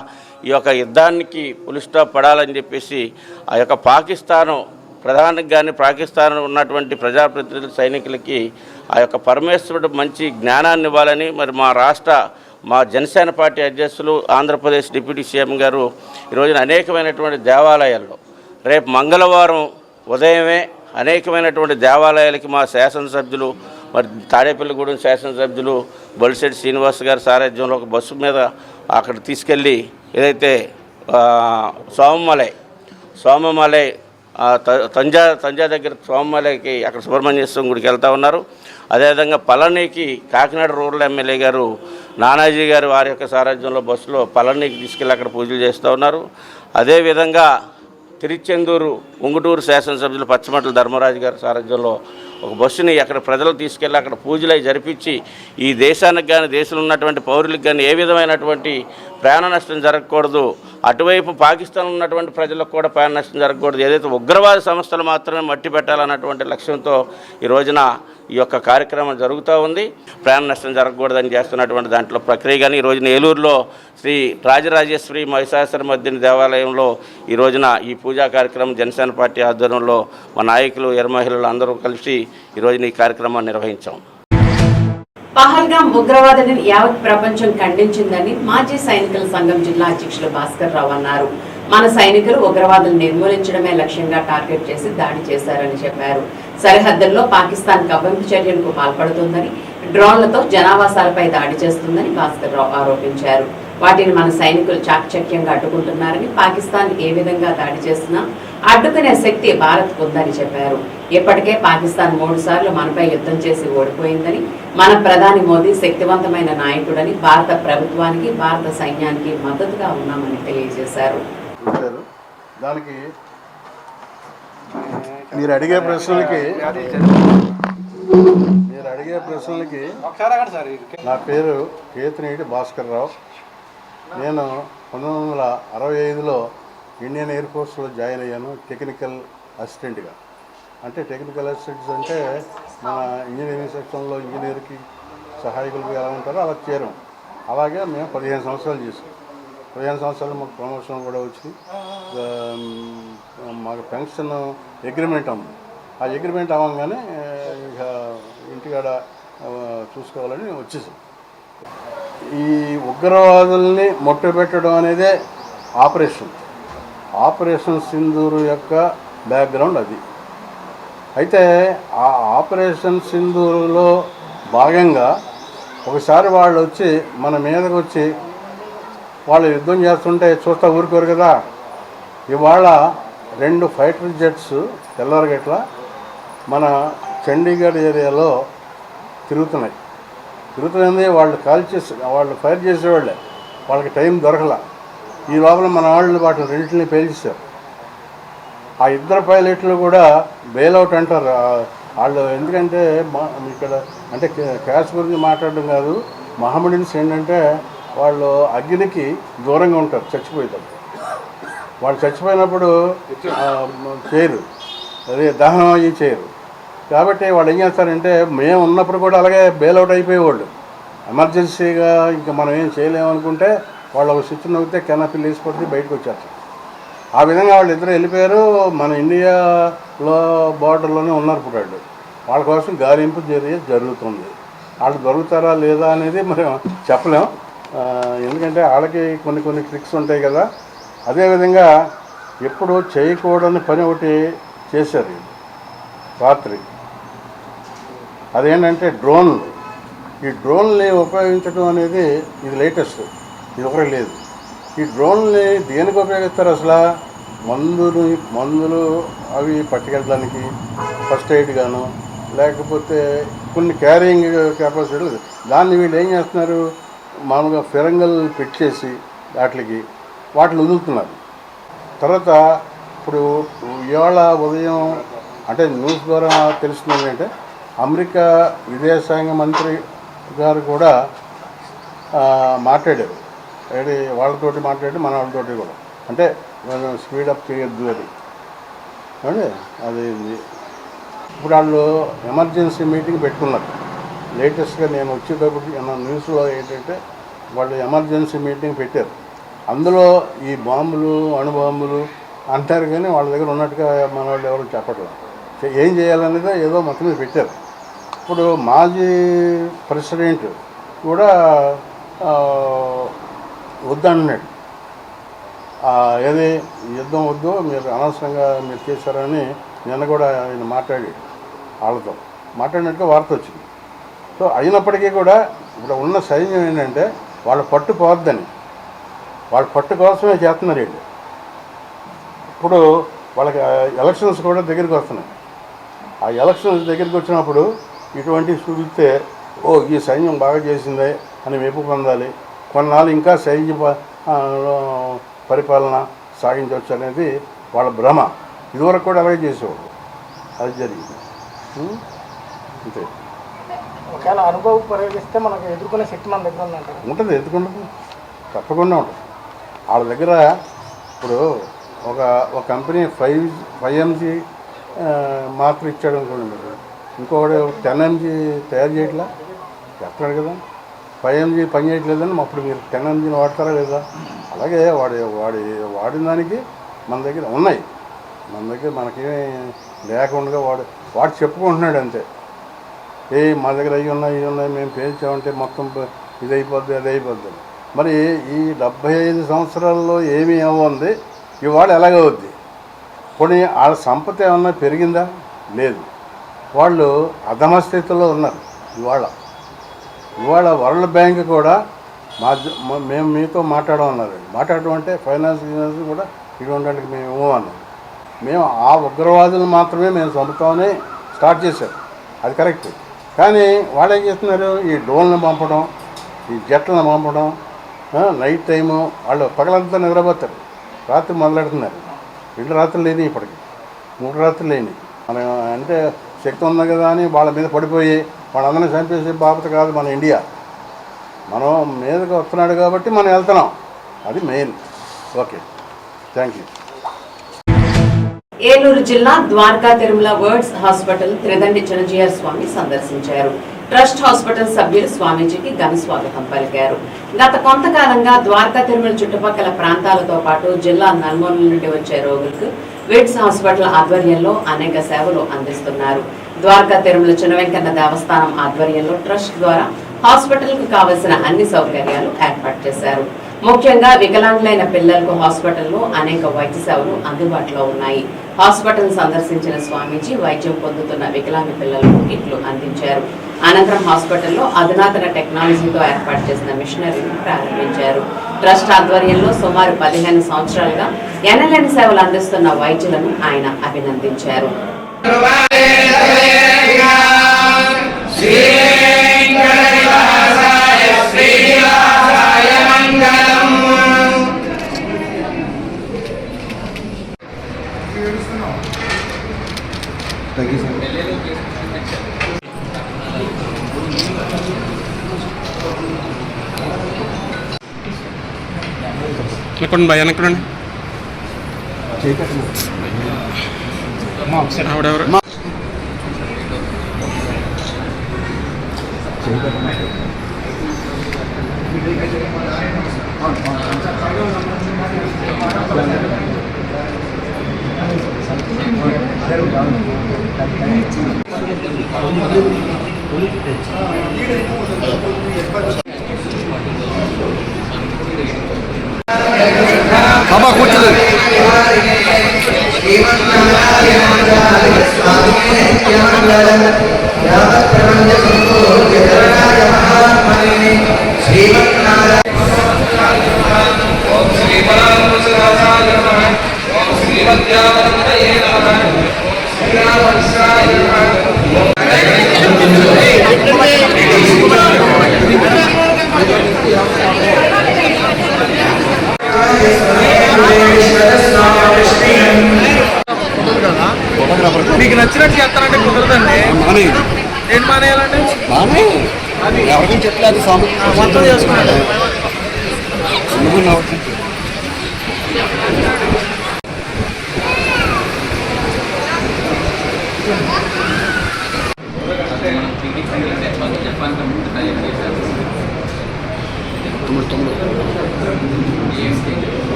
ఈ యొక్క యుద్ధానికి పులి స్టాప్ పడాలని చెప్పేసి ఆ యొక్క పాకిస్తాను ప్రధానికి కానీ పాకిస్తాన్ ఉన్నటువంటి ప్రజాప్రతినిధుల సైనికులకి ఆ యొక్క పరమేశ్వరుడు మంచి జ్ఞానాన్ని ఇవ్వాలని మరి మా జనసేన పార్టీ అధ్యక్షులు ఆంధ్రప్రదేశ్ డిప్యూటీ సీఎం గారు ఈ రోజున అనేకమైనటువంటి దేవాలయాల్లో రేపు మంగళవారం ఉదయమే అనేకమైనటువంటి దేవాలయాలకి మా శాసనసభ్యులు మరి తాడేపల్లిగూడెం శాసనసభ్యులు బొలిశెట్టి శ్రీనివాస్ గారి సారథ్యంలో ఒక బస్సు మీద అక్కడ తీసుకెళ్ళి ఏదైతే సోమమలై తంజా దగ్గర సోమమలైకి అక్కడ సుబ్రహ్మణ్యేశ్వరం గుడికి వెళ్తూ ఉన్నారు. అదేవిధంగా పళనికి కాకినాడ రూరల్ ఎమ్మెల్యే గారు నానాజీ గారు వారి యొక్క సారథ్యంలో బస్సులో పళనికి తీసుకెళ్ళి అక్కడ పూజలు చేస్తూ ఉన్నారు. అదేవిధంగా తిరుచెందూరు ఉంగుటూరు శాసనసభ్యులు పచ్చమట్ల ధర్మరాజు గారి సారథ్యంలో ఒక బస్సుని అక్కడ ప్రజలు తీసుకెళ్ళి అక్కడ పూజలు జరిపించి ఈ దేశానికి కానీ దేశంలో ఉన్నటువంటి పౌరులకు కానీ ఏ విధమైనటువంటి ప్రాణ నష్టం జరగకూడదు, అటువైపు పాకిస్తాన్ ఉన్నటువంటి ప్రజలకు కూడా ప్రాణ నష్టం జరగకూడదు, ఏదైతే ఉగ్రవాద సంస్థలు మాత్రమే మట్టి పెట్టాలన్నటువంటి లక్ష్యంతో ఈ రోజున ఈ యొక్క కార్యక్రమం జరుగుతూ ఉంది. ప్రాణ నష్టం జరగకూడదని చేస్తున్నటువంటి దాంట్లో ప్రక్రియ కానీ ఈ రోజున ఏలూరులో శ్రీ రాజరాజేశ్వరి మహిషాసుర మర్దిని దేవాలయంలో ఈ రోజున ఈ పూజా కార్యక్రమం జనసేన పార్టీ ఆధ్వర్యంలో మా నాయకులు, ఎర్ర మహిళలు అందరూ కలిసి ఈ రోజున ఈ కార్యక్రమాన్ని నిర్వహించాం. పహల్గామ్ ఉగ్రవాదాన్ని యావత్ ప్రపంచం ఖండించిందని మాజీ సైనికుల సంఘం జిల్లా అధ్యక్షులు భాస్కర్ రావు అన్నారు. మన సైనికులు ఉగ్రవాదులను నిర్మూలించడమే లక్ష్యంగా టార్గెట్ చేసి దాడి చేశారని చెప్పారు. సరిహద్దుల్లో పాకిస్తాన్ కవ్వింపు చర్యలకు పాల్పడుతుందని, డ్రోన్లతో జనావాసాలపై దాడి చేస్తుందని భాస్కర్ రావు ఆరోపించారు. వాటిని మన సైనికులు చాకచక్యంగా అడ్డుకుంటున్నారని, పాకిస్తాన్ ఏ విధంగా దాడి చేసినా అడ్డుకునే శక్తి భారత్ ఉందని చెప్పారు. ఇప్పటికే పాకిస్తాన్ 3 సార్లు మనపై యుద్ధం చేసి ఓడిపోయిందని, మన ప్రధాని మోదీ శక్తివంతమైన నాయకుడని, భారత ప్రభుత్వానికి భారత సైన్యానికి మద్దతుగా ఉన్నామని తెలియజేశారు. దానికి మీరు అడిగే ప్రశ్నలకి నా పేరు కేతినేటి భాస్కర్ రావు. నేను 1965లో ఇండియన్ ఎయిర్ ఫోర్స్లో జాయిన్ అయ్యాను టెక్నికల్ అసిస్టెంట్గా. అంటే టెక్నికల్ అసిస్టెంట్స్ అంటే మన ఇంజనీరింగ్ సెక్షన్లో ఇంజనీర్కి సహాయకులుగా ఎలా ఉంటారో అలా చేరాం. అలాగే మేము 15 సంవత్సరాలు చేసాం. 15 సంవత్సరాలు మాకు ప్రమోషన్ కూడా వచ్చింది. మాకు పెన్షన్ అగ్రిమెంట్ ఉంది. ఆ అగ్రిమెంట్ అవ్వగానే ఇక ఇంటికాడ చూసుకోవాలని వచ్చేసాం. ఈ ఉగ్రవాదుల్ని మొట్టబెట్టడం అనేదే ఆపరేషన్ సింధూర్ యొక్క బ్యాక్గ్రౌండ్ అది. అయితే ఆ ఆపరేషన్ సింధూర్లో భాగంగా ఒకసారి వాళ్ళు వచ్చి మన మీదకి వచ్చి వాళ్ళు యుద్ధం చేస్తుంటే చూస్తా ఊరుకోరు కదా. ఇవాళ 2 ఫైటర్ జెట్స్ తెల్లవారుగట్ల మన చండీగఢ్ ఏరియాలో తిరుగుతుంది. వాళ్ళు ఫైర్ చేసేవాళ్ళే, వాళ్ళకి టైం దొరకల. ఈ లోపల మన వాళ్ళు వాటిని రెండింటిని పేల్చేశారు. ఆ 2 పైలట్లు కూడా బెయిల్అవుట్ అంటారు వాళ్ళు. ఎందుకంటే ఇక్కడ అంటే క్యాష్ గురించి మాట్లాడడం కాదు, మహమ్మడిన్స్ ఏంటంటే వాళ్ళు అగ్నికి దూరంగా ఉంటారు చచ్చిపోయేటప్పుడు. వాళ్ళు చచ్చిపోయినప్పుడు చేయరు, అదే దహనం అయ్యి చేయరు. కాబట్టి వాళ్ళు ఏం చేస్తారంటే మేము ఉన్నప్పుడు కూడా అలాగే బెయిల్అవుట్ అయిపోయేవాళ్ళు. ఎమర్జెన్సీగా ఇంకా మనం ఏం చేయలేమనుకుంటే వాళ్ళు ఒక స్విచ్ నొక్కితే కెనపిల్ వేసిపోతే బయటకు వచ్చేస్తారు. ఆ విధంగా వాళ్ళు ఇద్దరు వెళ్ళిపోయారు. మన ఇండియాలో బార్డర్లోనే ఉన్నారు. ఇప్పుడు వాళ్ళు వాళ్ళ కోసం గాలింపు జరుగుతుంది. వాళ్ళు దొరుకుతారా లేదా అనేది మనం చెప్పలేం. ఎందుకంటే వాళ్ళకి కొన్ని ట్రిక్స్ ఉంటాయి కదా. అదేవిధంగా ఎప్పుడు చేయకూడని పని ఒకటి చేశారు రాత్రి. అదేంటంటే డ్రోన్లు. ఈ డ్రోన్ని ఉపయోగించడం అనేది ఇది లేటెస్ట్, ఇది ఒకటి లేదు. ఈ డ్రోన్ని దేనికి ఉపయోగిస్తారు అసలు? మందులు అవి పట్టుకెళ్ళడానికి, ఫస్ట్ ఎయిడ్ గాను, లేకపోతే కొన్ని క్యారింగ్ కెపాసిటీ. దాన్ని వీళ్ళు ఏం చేస్తున్నారు, మామూలుగా ఫిరంగల్ పెట్టేసి వాటిని వదులుతున్నారు. తర్వాత ఇప్పుడు ఇవాళ ఉదయం అంటే న్యూస్ ద్వారా తెలుస్తుంది అంటే అమెరికా విదేశాంగ మంత్రి గారు కూడా మాట్లాడారు. వాళ్ళతోటి మాట్లాడి మన వాళ్ళతోటి కూడా అంటే స్పీడప్ చేయొద్దు అని. అది ఇప్పుడు వాళ్ళు ఎమర్జెన్సీ మీటింగ్ పెట్టుకున్నారు. లేటెస్ట్గా నేను వచ్చేటప్పుడు న్యూస్లో ఏంటంటే వాళ్ళు ఎమర్జెన్సీ మీటింగ్ పెట్టారు. అందులో ఈ బాంబులు, అణుబాంబులు అంటారు కానీ వాళ్ళ దగ్గర ఉన్నట్టుగా మన వాళ్ళు ఎవరు చెప్పట్లేదు. ఏం చేయాలనేది ఏదో మొత్తం మీద పెట్టారు. ఇప్పుడు మాజీ ప్రెసిడెంట్ కూడా వద్దన్నాడు. ఏది యుద్ధం వద్దు, మీరు అనవసరంగా మీరు చేశారని నిన్న కూడా ఆయన వాళ్ళతో మాట్లాడినట్టుగా వార్త వచ్చింది. సో అయినప్పటికీ కూడా ఇప్పుడు ఉన్న సైన్యం ఏంటంటే వాళ్ళ పట్టు పోవద్దని, వాళ్ళ పట్టు కోసమే చేస్తున్నారు వీళ్ళు. ఇప్పుడు వాళ్ళకి ఎలక్షన్స్ కూడా దగ్గరికి వస్తున్నాయి. ఆ ఎలక్షన్స్ దగ్గరికి వచ్చినప్పుడు ఇటువంటి చూపిస్తే ఈ సైన్యం బాగా చేసిందే అని మెప్పు పొందాలి, కొన్నాళ్ళు ఇంకా సైన్య పరిపాలన సాగించవచ్చు అనేది వాళ్ళ భ్రమ. ఇదివరకు కూడా అలాగే చేసేవాళ్ళు. అది జరిగింది అంతే. ఒకవేళ అనుభవం ప్రయోగిస్తే మనకు ఎదుర్కొనే శక్తి మన దగ్గర ఉంటుంది. ఎదుర్కొంటుంది, తప్పకుండా ఉంటుంది వాళ్ళ దగ్గర. ఇప్పుడు ఒక కంపెనీ 5mg మాత్రం ఇచ్చాడు అనుకోండి, ఇంకొకటి 10mg తయారు చేయట్లా చెప్తున్నాడు కదా. 5mg పని చేయట్లేదని అప్పుడు మీరు 10mgని వాడతారా లేదా? అలాగే వాడిన దానికి మన దగ్గర ఉన్నాయి. మన దగ్గర మనకేమీ లేకుండా వాడు చెప్పుకుంటున్నాడు అంతే. మా దగ్గర అవి ఉన్నాయి మేము పేల్చామంటే మొత్తం ఇది అయిపోద్ది అది అయిపోద్ది. మరి ఈ 75 సంవత్సరాల్లో ఏమీ అవ్వంది, ఇవాళ ఎలాగవుద్ది? పోనీ వాళ్ళ సంపద ఏమన్నా పెరిగిందా? లేదు. వాళ్ళు అధమ స్థితిలో ఉన్నారు. ఇవాళ వరల్డ్ బ్యాంక్ కూడా మేము మీతో మాట్లాడడం అంటే ఫైనాన్స్ కూడా ఇటువంటి మేము అన్నాం. మేము ఆ ఉగ్రవాదులు మాత్రమే మేము చంపుతామని స్టార్ట్ చేశారు, అది కరెక్ట్. కానీ వాళ్ళు ఏం చేస్తున్నారు, ఈ డ్రోన్లను పంపడం, ఈ జట్లను పంపడం, నైట్ టైము వాళ్ళు పగలంతా నిద్రపోతారు, రాత్రి మొదలెడుతున్నారు. 2 రాత్రులు లేని, ఇప్పటికి 3 రాత్రులు లేని. మనం అంటే శక్తి ఉంది కదా అని వాళ్ళ మీద పడిపోయి వాళ్ళందరినీ చంపేసే బాపత కాదు మన ఇండియా. మనం మీదకి వస్తున్నాడు కాబట్టి మనం వెళ్తున్నాం, అది main. Okay, thank you. Eluru జిల్లా ద్వారకా తిరుమల వర్డ్స్ హాస్పిటల్ త్రిదండి చిన్నజీయర్ స్వామి సందర్శించారు. ట్రస్ట్ హాస్పిటల్ సభ్యులు స్వామీజీకి ఘన స్వాగతం పలికారు. గత కొంతకాలంగా ద్వారకా తిరుమల చుట్టుపక్కల ప్రాంతాలతో పాటు జిల్లా నలుమూలల నుండి వచ్చే రోగులకు విడ్స్ హాస్పిటల్ ఆధ్వర్యంలో అనేక సేవలు అందిస్తున్నారు. ద్వారకా తిరుమల చిన్న వెంకన్న దేవస్థానం ఆధ్వర్యంలో ట్రస్ట్ ద్వారా హాస్పిటల్ కు కావలసిన అన్ని సౌకర్యాలు ఏర్పాటు చేశారు. ముఖ్యంగా వికలాంగులైన పిల్లలకు హాస్పిటల్లో అనేక వైద్య సేవలు అందుబాటులో ఉన్నాయి. హాస్పిటల్ సందర్శించిన స్వామీజీ వైద్యం పొందుతున్న వికలాంగ పిల్లలకు కిట్లు అందించారు. అనంతరం హాస్పిటల్లో అధునాతన టెక్నాలజీతో ఏర్పాటు చేసిన మిషనరీని ప్రారంభించారు. ట్రస్ట్ ఆధ్వర్యంలో సుమారు 15 సంవత్సరాలుగా ఎనలేని సేవలు అందిస్తున్న వైద్యులను ఆయన అభినందించారు. ఎక్కడ భయ ఎక్కడ ఆవిడెవరు మీకు నచ్చినట్టు చేస్తానంటే కుదరదండి. ఏంటి మానేయాలంటే ఎవరికి చెప్పలేదు, మొత్తం చేసుకున్నాడు.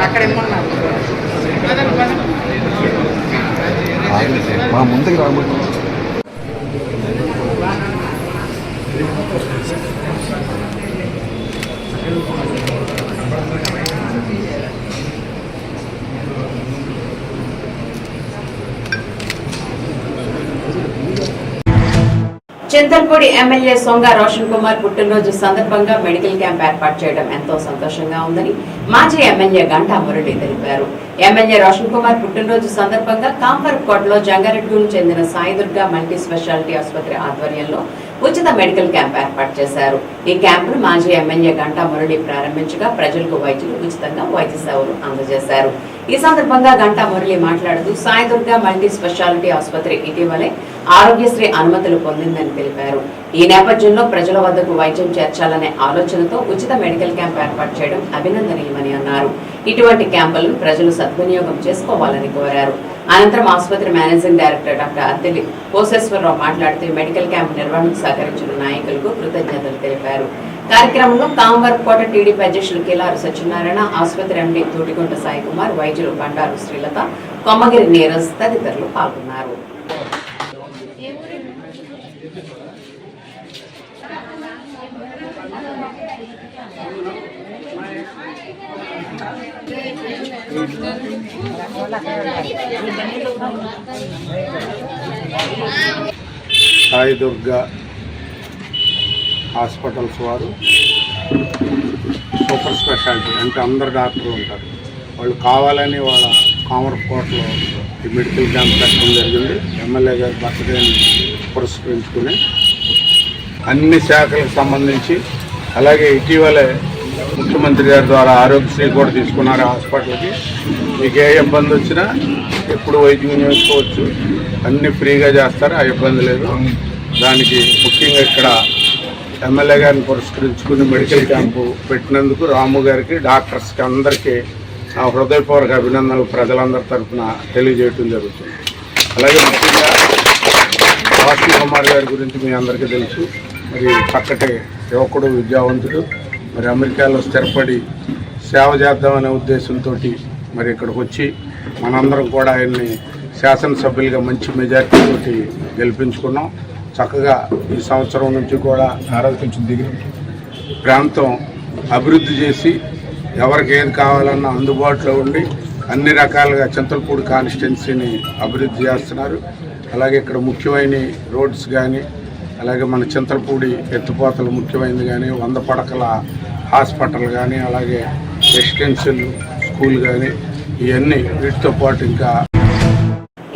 అక్కడ ఏమన్నారు మా ముందుకు రాబోతుంది. చింతల్పూడి ఎమ్మెల్యే సొంగ రోషన్ కుమార్ పుట్టినరోజు సందర్భంగా మెడికల్ క్యాంప్ ఏర్పాటు చేయడం ఎంతో సంతోషంగా ఉందని మాజీ ఎమ్మెల్యే గంటా మురళి తెలిపారు. ఎమ్మెల్యే రోషన్ కుమార్ పుట్టినరోజు సందర్భంగా కాంపర్కోటలో జంగారెడ్డిగూడెం చెందిన సాయిదుర్గా మల్టీ స్పెషాలిటీ ఆసుపత్రి ఆధ్వర్యంలో ఉచిత మెడికల్ క్యాంప్ ఏర్పాటు చేశారు. ఈ క్యాంపును మాజీ ఎమ్మెల్యే గంటా మురళి ప్రారంభించగా ప్రజలకు వైద్యులు ఉచితంగా వైద్య సేవలు అందజేశారు. ఈ సందర్భంగా గంటా మురళి మాట్లాడుతూ సాయిదుర్గా మల్టీ స్పెషాలిటీ ఆసుపత్రి ఇటీవలే ఆరోగ్యశ్రీ అనుమతులు పొందిందని తెలిపారు. ఈ నేపథ్యంలో ప్రజల వద్దకు వైద్యం చేర్చాలనే ఆలోచనతో ఉచిత మెడికల్ క్యాంప్ ఏర్పాటు చేయడం అభినందనీయమని అన్నారు. ఇటువంటి క్యాంపులను ప్రజలు సద్వినియోగం చేసుకోవాలని కోరారు. అనంతరం ఆసుపత్రి మేనేజింగ్ డైరెక్టర్ డాక్టర్ అత్తిలి కోసేశ్వరరావు మాట్లాడుతూ మెడికల్ క్యాంప్ నిర్వహణకు సహకరించిన నాయకులకు కృతజ్ఞతలు తెలిపారు. కార్యక్రమంలో కామవరపుకోట టీడీపీ అధ్యక్షులు కిలారు సత్యనారాయణ, ఆసుపత్రి ఎండీ తోటిగుంట సాయి కుమార్, వైద్యులు బండారు శ్రీలత, కొమ్మగిరి నీరజ్ తదితరులు పాల్గొన్నారు. సాయి దుర్గా హాస్పిటల్స్ వారు సూపర్ స్పెషాలిటీ అంటే అందరు డాక్టర్లు ఉంటారు. వాళ్ళు కావాలని వాళ్ళ కామర్కోటలో ఈ మెడికల్ క్యాంప్ పెట్టడం జరిగింది. ఎమ్మెల్యే గారి బర్త్డేని పురస్కరించుకుని అన్ని శాఖలకు సంబంధించి, అలాగే ఇటీవలే ముఖ్యమంత్రి గారి ద్వారా ఆరోగ్యశ్రీ కూడా తీసుకున్నారు. హాస్పిటల్కి మీకు ఏ ఇబ్బంది వచ్చినా ఎప్పుడు వైద్యం చేసుకోవచ్చు, అన్నీ ఫ్రీగా చేస్తారు, ఆ ఇబ్బంది లేదు. దానికి ముఖ్యంగా ఇక్కడ ఎమ్మెల్యే గారిని పురస్కరించుకుని మెడికల్ క్యాంపు పెట్టినందుకు రాము గారికి, డాక్టర్స్కి అందరికీ హృదయపూర్వక అభినందనలు ప్రజలందరి తరఫున తెలియజేయటం జరుగుతుంది. అలాగే ముఖ్యంగా వాసు కుమార్ గారి గురించి మీ అందరికీ తెలుసు. మరి చక్కటి యువకుడు, విద్యావంతుడు, మరి అమెరికాలో స్థిరపడి సేవ చేద్దామనే ఉద్దేశంతో మరి ఇక్కడికి వచ్చి మనందరం కూడా ఆయన్ని శాసనసభ్యులుగా మంచి మెజార్టీతోటి గెలిపించుకున్నాం. చక్కగా ఈ సంవత్సరం నుంచి కూడా ప్రాంతం అభివృద్ధి చేసి ఎవరికి ఏది కావాలన్నా అందుబాటులో ఉండి అన్ని రకాలుగా చింతలపూడి కాన్స్టిట్యున్సీని అభివృద్ధి చేస్తున్నారు. అలాగే ఇక్కడ ముఖ్యమైన రోడ్స్ కానీ, అలాగే మన చింతలపూడి ఎత్తిపోతలు ముఖ్యమైనది కానీ, 100 పడకల హాస్పిటల్ కానీ, అలాగే రెసిడెన్షియల్ స్కూల్ కానీ, ఇవన్నీ వీటితో పాటు ఇంకా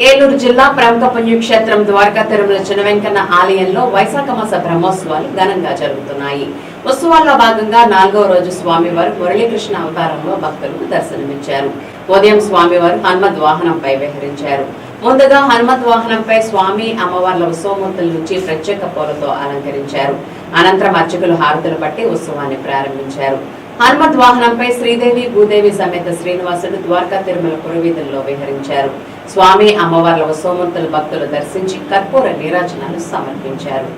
ఏలూరు జిల్లా ప్రముఖ పుణ్యక్షేత్రం ద్వారకా తిరుమల చిన్న వెంకన్న ఆలయంలో వైశాఖ మాస బ్రహ్మోత్సవాలు ఘనంగా జరుగుతున్నాయి. ఉత్సవాల్లో భాగంగా 4వ రోజు స్వామివారు మురళీకృష్ణ అవతారంలో భక్తులకు దర్శనమిచ్చారు. ఉదయం స్వామివారు హనుమద్ వాహనంపై విహరించారు. ముందుగా హనుమద్ వాహనంపై స్వామి, అమ్మవార్ల ఉత్సవమూర్తుల నుంచి ప్రత్యేక పూలతో అలంకరించారు. అనంతరం అర్చకులు హారతులు పట్టి ఉత్సవాన్ని ప్రారంభించారు. హనుమద్ వాహనంపై శ్రీదేవి, భూదేవి సమేత శ్రీనివాసుడు ద్వారకా తిరుమల పురవీధుల్లో విహరించారు. స్వామి, అమ్మవార్ల ఉత్సవమూర్తుల భక్తులు దర్శించి కర్పూర నీరాజనాలు సమర్పించారు.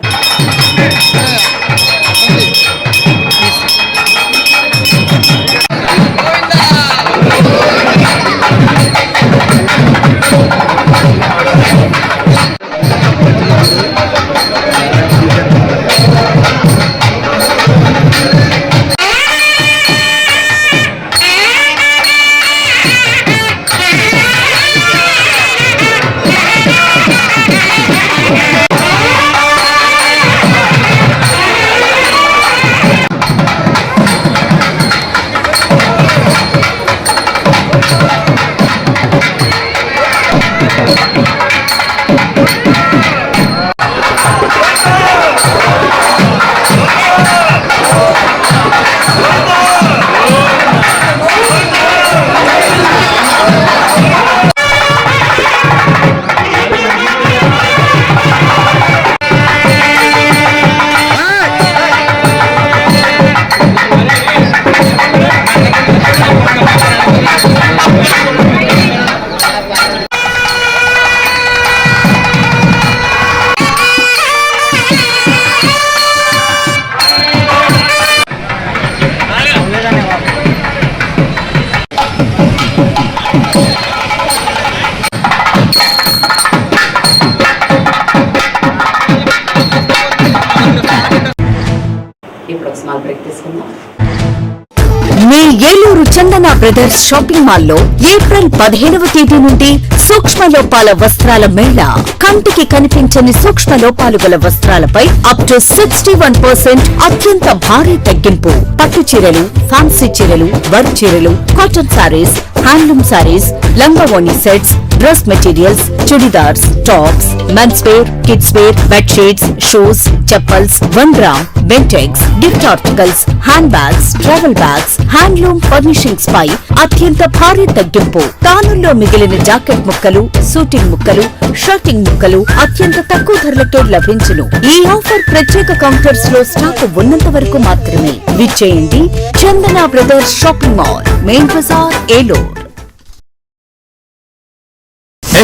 మీ ఏలూరు చందన బ్రదర్స్ షాపింగ్ మాల్లో ఏప్రిల్ 15వ తేదీ నుండి సూక్ష్మ లోపాల వస్త్రాల మేళా. కంటికి కనిపించని సూక్ష్మ లోపాలు గల వస్త్రాలపై అప్ టు 61% అత్యంత భారీ తగ్గింపు. పట్టు చీరలు, ఫ్యాన్సీ చీరలు, వర్క్ చీరలు, కాటన్ సారీస్, హ్యాండ్లూమ్ సారీస్, లంగావోణి sets, dress materials, chudidars, tops, mens wear, kids wear, bedsheets, shoes, chappals, 1 gram, Bentex, gift articles, hand bags, travel bags, handloom furnishings పై అత్యంత భారీ తగ్గింపు. తానుల్లో మిగిలిన జాకెట్ ముక్కలు, సూటింగ్ ముక్కలు, షర్టింగ్ ముక్కలు అత్యంత తక్కువ ధరలకే లభించును. ఈ ఆఫర్ ప్రత్యేక కౌంటర్స్ లో స్టాక్ ఉన్నంత వరకు మాత్రమే. విచ్చేయండి Chandana brothers shopping mall, main Bazar, Eluru.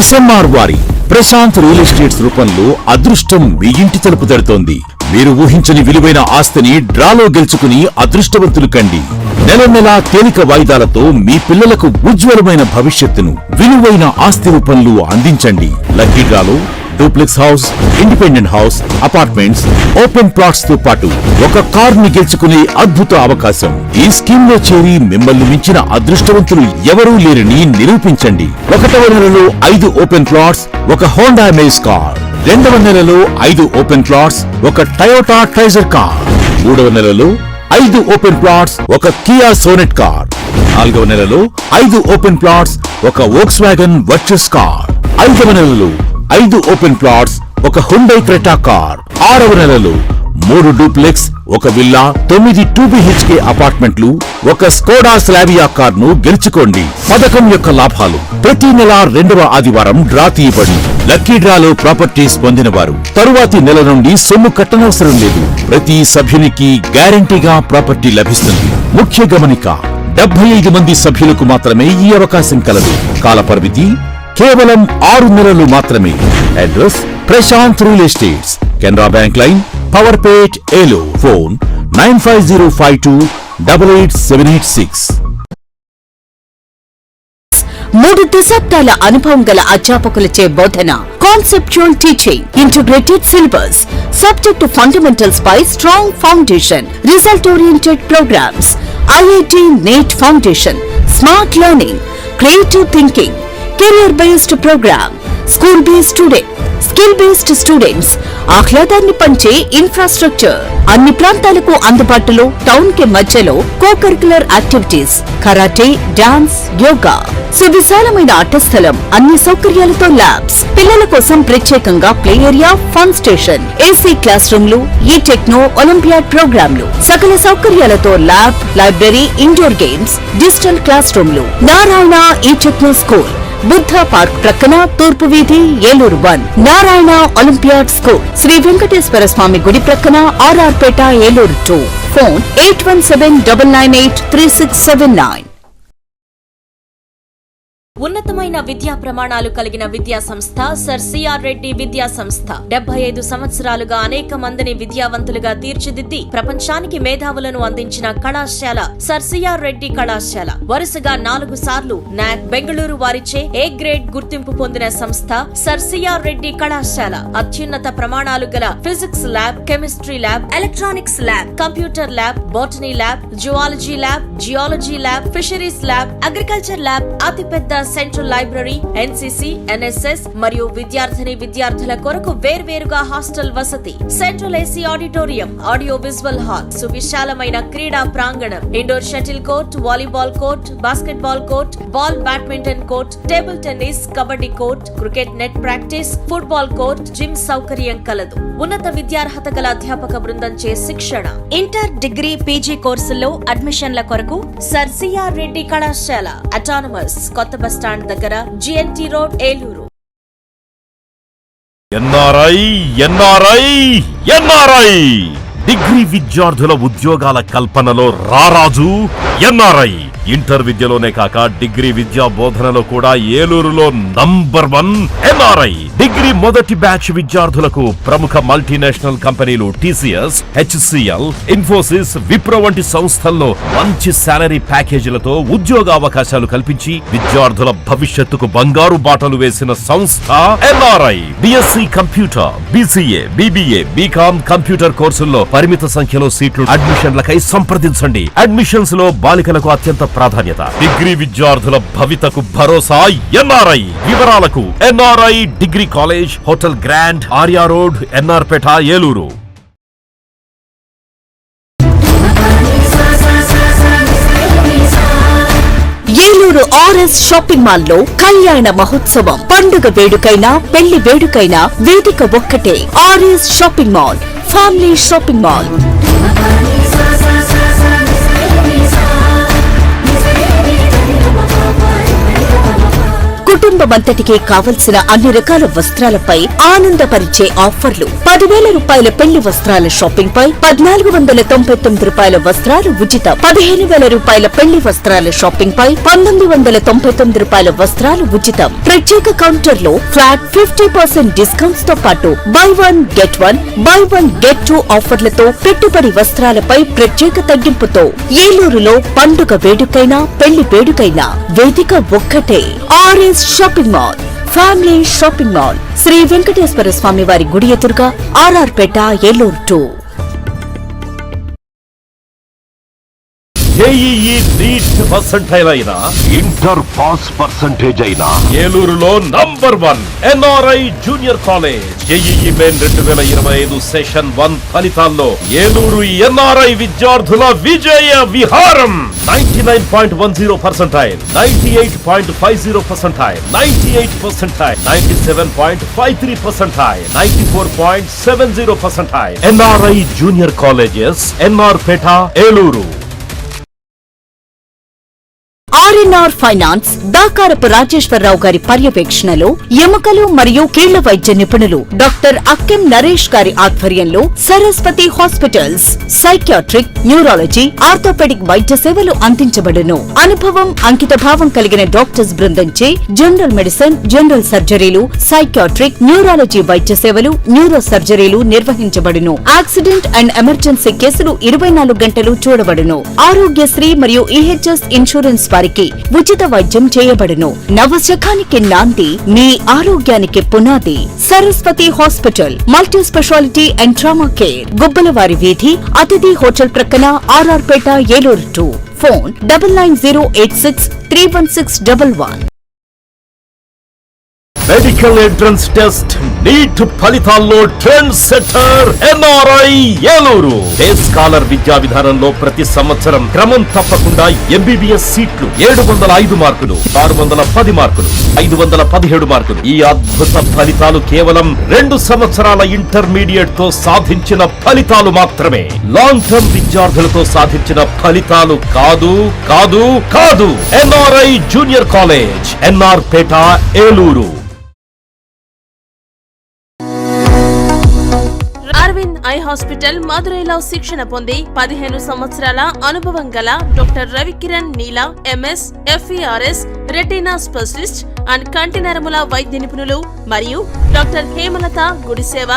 SMR వారి ప్రశాంత్ రియల్ ఎస్టేట్స్ రూపంలో అదృష్టం మీ ఇంటి తలుపు తడుతోంది. మీరు ఊహించని విలువైన ఆస్తిని డ్రాలో గెలుచుకుని అదృష్టవంతులు కండి. నెల నెలా తేలిక వాయిదాలతో మీ పిల్లలకు ఉజ్వలమైన భవిష్యత్తును విలువైన ఆస్తి రూపంలో అందించండి. లక్కీ డ్రాలో duplex house, independent house, apartments, open plots తో పాటు ఒక కార్ ని గెలుచుకునే అద్భుత అవకాశం. ఈ స్కీమ్ లో చేరి మిమ్మల్ని మించిన అదృష్టవంతులు ఎవరూ లేరని నిరూపించండి. 1వ నెలలో 5 ఓపెన్ ప్లాట్స్, ఒక హోండా అమేజ్ కార్. 2వ నెలలో 5 ఓపెన్ ప్లాట్స్, ఒక టయోటా ట్రైజర్ కార్. 3వ నెలలో 5 ఓపెన్ ప్లాట్స్, ఒక కియా సోనెట్ కార్. 4వ నెలలో 5 ఓపెన్ ప్లాట్స్, ఒక వోక్స్వాగన్ వర్చస్ కార్. 5వ నెలలో 5 ఓపెన్ ప్లాట్స్, ఒక హుండై క్రెటా కార్. 6వ నెలలో 3 డూప్లెక్స్, ఒక విల్లా, 9 2BHK అపార్ట్మెంట్లు, ఒక స్కోడా స్లావియా కార్ ను గెలుచుకోండి. పథకం యొక్క లాభాలు: ప్రతి నెల 2వ ఆదివారం డ్రా తీయబడి లక్కీ డ్రాలో ప్రాపర్టీస్ పొందినవారు తరువాతి నెల నుండి సొమ్ము కట్టనవసరం లేదు. ప్రతి సభ్యునికి గ్యారంటీగా ప్రాపర్టీ లభిస్తుంది. ముఖ్య గమనిక: 75 మంది సభ్యులకు మాత్రమే ఈ అవకాశం కలదు. కాల పరిమితి కేవలం 6 నెలలు మాత్రమే. Address: Prashanth real estates, Canara bank line, Powerpet, Eluru. Phone 9505288786. 3 దశాబ్దాల అనుభవం గల అధ్యాపకులచే బోధన. Conceptual teaching, integrated syllabus, subject fundamentals పై strong foundation, result oriented programmes, IIT NEET foundation, smart learning, creative thinking, career based programme, school based student, skill based students, ఆహ్లాదాన్ని పంచే infrastructure, అన్ని ప్రాంతాలకు అందుబాటులో, టౌన్ కి మధ్యలో co curricular activities, karate, dance, yoga, సువిశాలమైన ఆట స్థలం, అన్ని సౌకర్యాలతో ల్యాబ్స్, పిల్లల కోసం ప్రత్యేకంగా play area, fun station, AC class రూమ్లు, ఈ టెక్నో ఒలింపియాడ్ ప్రోగ్రాంలు, సకల సౌకర్యాలతో lab, library, indoor games, digital class రూమ్లు. నారాయణ ఈ టెక్నో స్కూల్, బుద్ధ పార్క్ ప్రక్కన, తూర్పు వీధి, ఏలూరు 1. నారాయణ ఒలింపియాడ్ స్కూల్, శ్రీ వెంకటేశ్వర స్వామి గుడి ప్రక్కన, RR పేట, ఏలూరు 2. ఫోన్ 8179983679. ఉన్నతమైన విద్యా ప్రమాణాలు కలిగిన విద్యా సంస్థ సర్ సిఆర్ రెడ్డి విద్యా సంస్థ 75 సంవత్సరాలుగా అనేక మందిని విద్యావంతులుగా తీర్చిదిద్ది ప్రపంచానికి మేధావులను అందించిన కళాశాల సర్ సిఆర్ రెడ్డి కళాశాల. వరుసగా 4 సార్లు నాక్ బెంగళూరు వారిచే A గ్రేడ్ గుర్తింపు పొందిన సంస్థ సర్ సిఆర్ రెడ్డి కళాశాల. అత్యున్నత ప్రమాణాలు గల physics lab, chemistry lab, electronics lab, computer lab, botany lab, zoology lab, geology lab, fisheries lab, agriculture lab, అతిపెద్ద సెంట్రల్ లైబ్రరీ, NCC, NSS మరియు విద్యార్థుల కొరకు వేర్వేరుగా హాస్టల్ వసతి, central AC auditorium, audio visual hall, సువిశాలమైన క్రీడా ప్రాంగణం, indoor shuttle court, volleyball court, basketball court, ball badminton court, table tennis, kabaddi court, cricket net practice, football court, gym సౌకర్యం కలదు. ఉన్నత విద్యార్హత గల అధ్యాపక బృందంచే శిక్షణ. ఇంటర్, డిగ్రీ, PG కోర్సుల్లో అడ్మిషన్ల కొరకు సర్ సిఆర్ రెడ్డి కళాశాల. అటానమస్, కొత్త బస్ స్టాండ్ దగ్గర, GNT road, Eluru. NRI degree విద్యార్థుల ఉద్యోగాల కల్పనలో రారాజు ఎన్ఆర్ఐ. ఇంటర్ విద్యలోనే కాక డిగ్రీ విద్యా బోధనలో కూడా ఏలూరులో నంబర్ 1 ఎన్ఆర్ఐ. డిగ్రీ మొదటి బ్యాచ్ విద్యార్థులకు ప్రముఖ మల్టీనేషనల్ కంపెనీలు TCS, HCL, ఇన్ఫోసిస్, విప్రో వంటి సంస్థల్లో మంచి సాలరీ ప్యాకేజీలతో ఉద్యోగ అవకాశాలు కల్పించి విద్యార్థుల భవిష్యత్తుకు బంగారు బాటలు వేసిన సంస్థ NRI. BSc computer, BCA, BBA, BCom computer కోర్సుల్లో పరిమిత సంఖ్యలో సీట్లు. అడ్మిషన్లకై సంప్రదించండి. అడ్మిషన్స్ లో బాలికలకు అత్యంత ప్రాధాన్యత. డిగ్రీ విద్యార్థుల భవితకు భరోసా ఎన్ఆర్ఐ. వివరాలకు NRI degree college, hotel grand, Arya road, NR Peta, Eluru. Eluru RS shopping mall లో కళ్యాణ మహోత్సవం. పండుగ వేడుకైనా, పెళ్లి వేడుకైనా వేదిక ఒక్కటే. RS shopping mall, family shopping mall. కుటుంబమంతటికి కావలసిన అన్ని రకాల వస్త్రాలపై ఆనందపరిచే ఆఫర్లు. 10,000 రూపాయల పెళ్లి వస్త్రాల షాపింగ్ పై 1,499 రూపాయల వస్త్రాలు ఉచితం. 15,000 రూపాయల పెళ్లి వస్త్రాల షాపింగ్ పై 1,999 రూపాయల వస్త్రాలు ఉచితం. ప్రత్యేక కౌంటర్ లో ఫ్లాట్ 50% డిస్కౌంట్స్ తో పాటు బై 1 గెట్ 2 ఆఫర్లతో పెట్టుబడి వస్త్రాలపై ప్రత్యేక తగ్గింపుతో ఏలూరులో పండుగ వేడుకైనా పెళ్లి వేడుకైనా వేదిక ఒక్కటే. ఆర్ఎస్ shopping mall, family shopping mall, Shri Venkateswara Swamy వారి గుడి ఎదురుగా, RR Peta, Eluru 2. JEE NEET percentile అయినా, ఇంటర్ పాస్ పర్సెంటేజ్ అయినా ఏలూరులో number 1 NRI junior college. JEE main 2025 session 1 ఫలితాల్లో ఏలూరు ఎన్ఆర్ఐ విద్యార్థుల విజయ విహారం. 99.10 percentile, 98.50 percentile, 98 percentile, 97.53 percentile, 94.70 percentile. NRI junior colleges, NR Peta, Eluru. RNR finance Dakarapu Rajeswararao గారి పర్యవేక్షణలో ఎముకలు మరియు కీళ్ల వైద్య నిపుణులు డాక్టర్ అక్కెం నరేష్ గారి ఆధ్వర్యంలో Saraswati hospitals psychiatric, neurology, orthopaedic వైద్య సేవలు అందించబడును. అనుభవం, అంకిత భావం కలిగిన డాక్టర్స్ బృందంచే జనరల్ మెడిసిన్, జనరల్ సర్జరీలు, సైకియాట్రిక్, న్యూరాలజీ వైద్య సేవలు, న్యూరో సర్జరీలు నిర్వహించబడును. యాక్సిడెంట్ అండ్ ఎమర్జెన్సీ కేసులు 24 గంటలు చూడబడును. ఆరోగ్యశ్రీ మరియు ఈహెచ్ఎస్ ఇన్సూరెన్స్ వారికి ఉచిత వైద్యం చేయబడును. నవశకానికి నాంది, మీ ఆరోగ్యానికి పునాది. Saraswati hospital, multi specialty and trauma care, Gubbalavari వీధి, అతిథి హోటల్ ప్రక్కన, RR Peta, Eluru 2. Phone 9908631611. Medical entrance test NEET ఫలితాల్లో trend setter NRI Eluru. Day scholar విద్యా విధానంలో ప్రతి సంవత్సరం క్రమం తప్పకుండా ఎంబీబీఎస్ సీట్లు 705 మార్కులు, 610 మార్కులు, 517 మార్కులు. ఈ అద్భుత ఫలితాలు కేవలం 2 సంవత్సరాల ఇంటర్మీడియట్ తో సాధించిన ఫలితాలు మాత్రమే. లాంగ్ టర్మ్ విద్యార్థులతో సాధించిన ఫలితాలు కాదు కాదు కాదు. NRI junior college, NR Peta, Eluru. Aravind eye hospital మదురైలో శిక్షణ పొంది 15 సంవత్సరాల అనుభవం గల doctor Ravikiran Neela MS, FRCS, retina specialist and కంటి నరముల వైద్య నిపుణులు మరియు doctor Hemalatha Gudiseva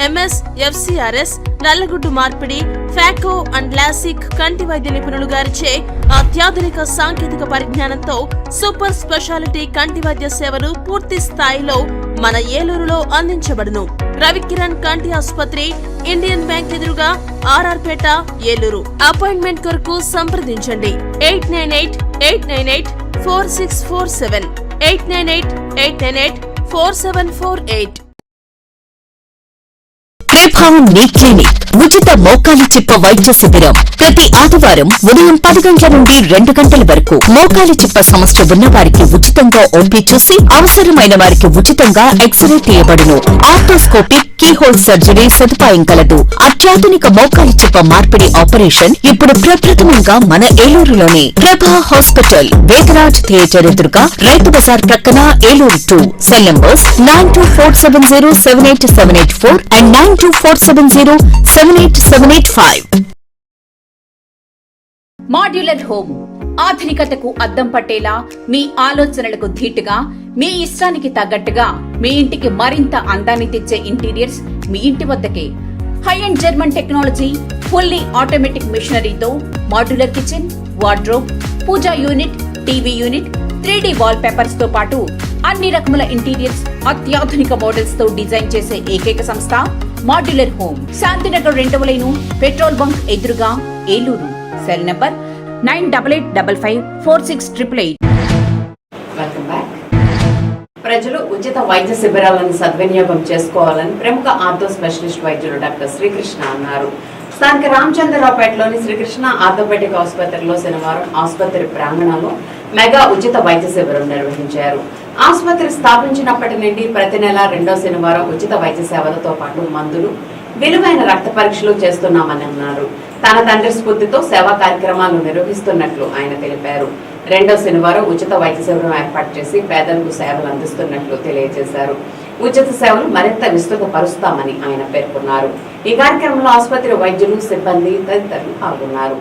MS, FRCS, నల్లగుడ్డు మార్పిడి, ఫాకో అండ్ లాసిక్ కంటి వైద్య నిపుణులు గారిచే అత్యాధునిక సాంకేతిక పరిజ్ఞానంతో సూపర్ స్పెషాలిటీ కంటి వైద్య సేవలు పూర్తి స్థాయిలో మన ఏలూరులో అందించబడును. రవికిరణ్ కంటి ఆసుపత్రి, ఇండియన్ బ్యాంక్ ఎదురుగా, ఆర్ఆర్ పేట, ఏలూరు. అపాయింట్మెంట్ కొరకు సంప్రదించండి 898-898-4647, 898-898-4748. నీ క్లినిక్ ఉచిత మోకాలి చిప్ప వైద్య శిబిరం ప్రతి ఆదివారం ఉదయం 10 గంటల నుండి 2 గంటల వరకు. మోకాలి చిప్ప సమస్య ఉన్న వారికి ఉచితంగా ఓపీ చూసి అవసరమైన వారికి ఉచితంగా ఎక్స్రే తీయబడును. ఆర్థోస్కోపిక్, కీహోల్ సర్జరీ సదుపాయం కలదు. అత్యాధునిక మోకాలి చిప్ప మార్పిడి ఆపరేషన్ ఇప్పుడు ప్రప్రథమంగా మన ఏలూరులోనే. ప్రభా హాస్పిటల్, వేదరాజ్ థియేటర్ ఎదురుగా, రైతు బజార్ ప్రక్కన, Eluru 2. Cell numbers 9247078784 and 9247078785. Modular home ఆధునికతకు అద్దం పట్టేలా, మీ ఆలోచనలకు ధీటుగా, మీ ఇష్టానికి తగ్గట్టుగా మీ ఇంటికి మరింత అందాన్ని తెచ్చే ఇంటీరియర్స్ మీ ఇంటి వద్దకే. High and German technology, fully automatic మిషనరీతో modular kitchen, wardrobe, puja unit, TV unit, 3D wall papers తో పాటు అన్ని రకముల ఇంటీరియర్స్ అత్యాధునిక మోడల్స్ తో డిజైన్ చేసే ఏకైక సంస్థ మాడ్యులర్ హోమ్. శాంతినగర్ 2వ లైను, పెట్రోల్ బంక్ ఎదురుగా, Eluru. Cell number 9855546888. Welcome back. ప్రజలు ఉచిత వైద్య శిబిరాలను సద్వినియోగం చేసుకోవాలని ప్రముఖ ఆర్థో స్పెషలిస్ట్ వైద్యులు డాక్టర్ శ్రీకృష్ణ అన్నారు. స్థానిక రామచంద్రరావుపేటలోని శ్రీకృష్ణ ఆర్థోపెడిక్ ఆసుపత్రిలో శనివారం ఆసుపత్రి ప్రాంగణంలో మెగా ఉచిత వైద్య శిబిరం నిర్వహించారు. ఆసుపత్రి స్థాపించినప్పటి నుండి ప్రతి నెల 2వ శనివారం ఉచిత వైద్య సేవలతో పాటు మందులు, విలువైన రక్త పరీక్షలు చేస్తున్నామని అన్నారు. తన తండ్రి స్ఫూర్తితో సేవా కార్యక్రమాలు నిర్వహిస్తున్నట్లు ఆయన తెలిపారు. రెండో శనివారం ఉచిత వైద్య శిబిరం ఏర్పాటు చేసి పేదలకు సేవలు అందిస్తున్నట్లు తెలియజేశారు. ఉచిత సేవలు మరింత విస్తృతపరుస్తామని ఆయన పేర్కొన్నారు. ఈ కార్యక్రమంలో ఆసుపత్రి వైద్యులు, సిబ్బంది తదితరులు పాల్గొన్నారు.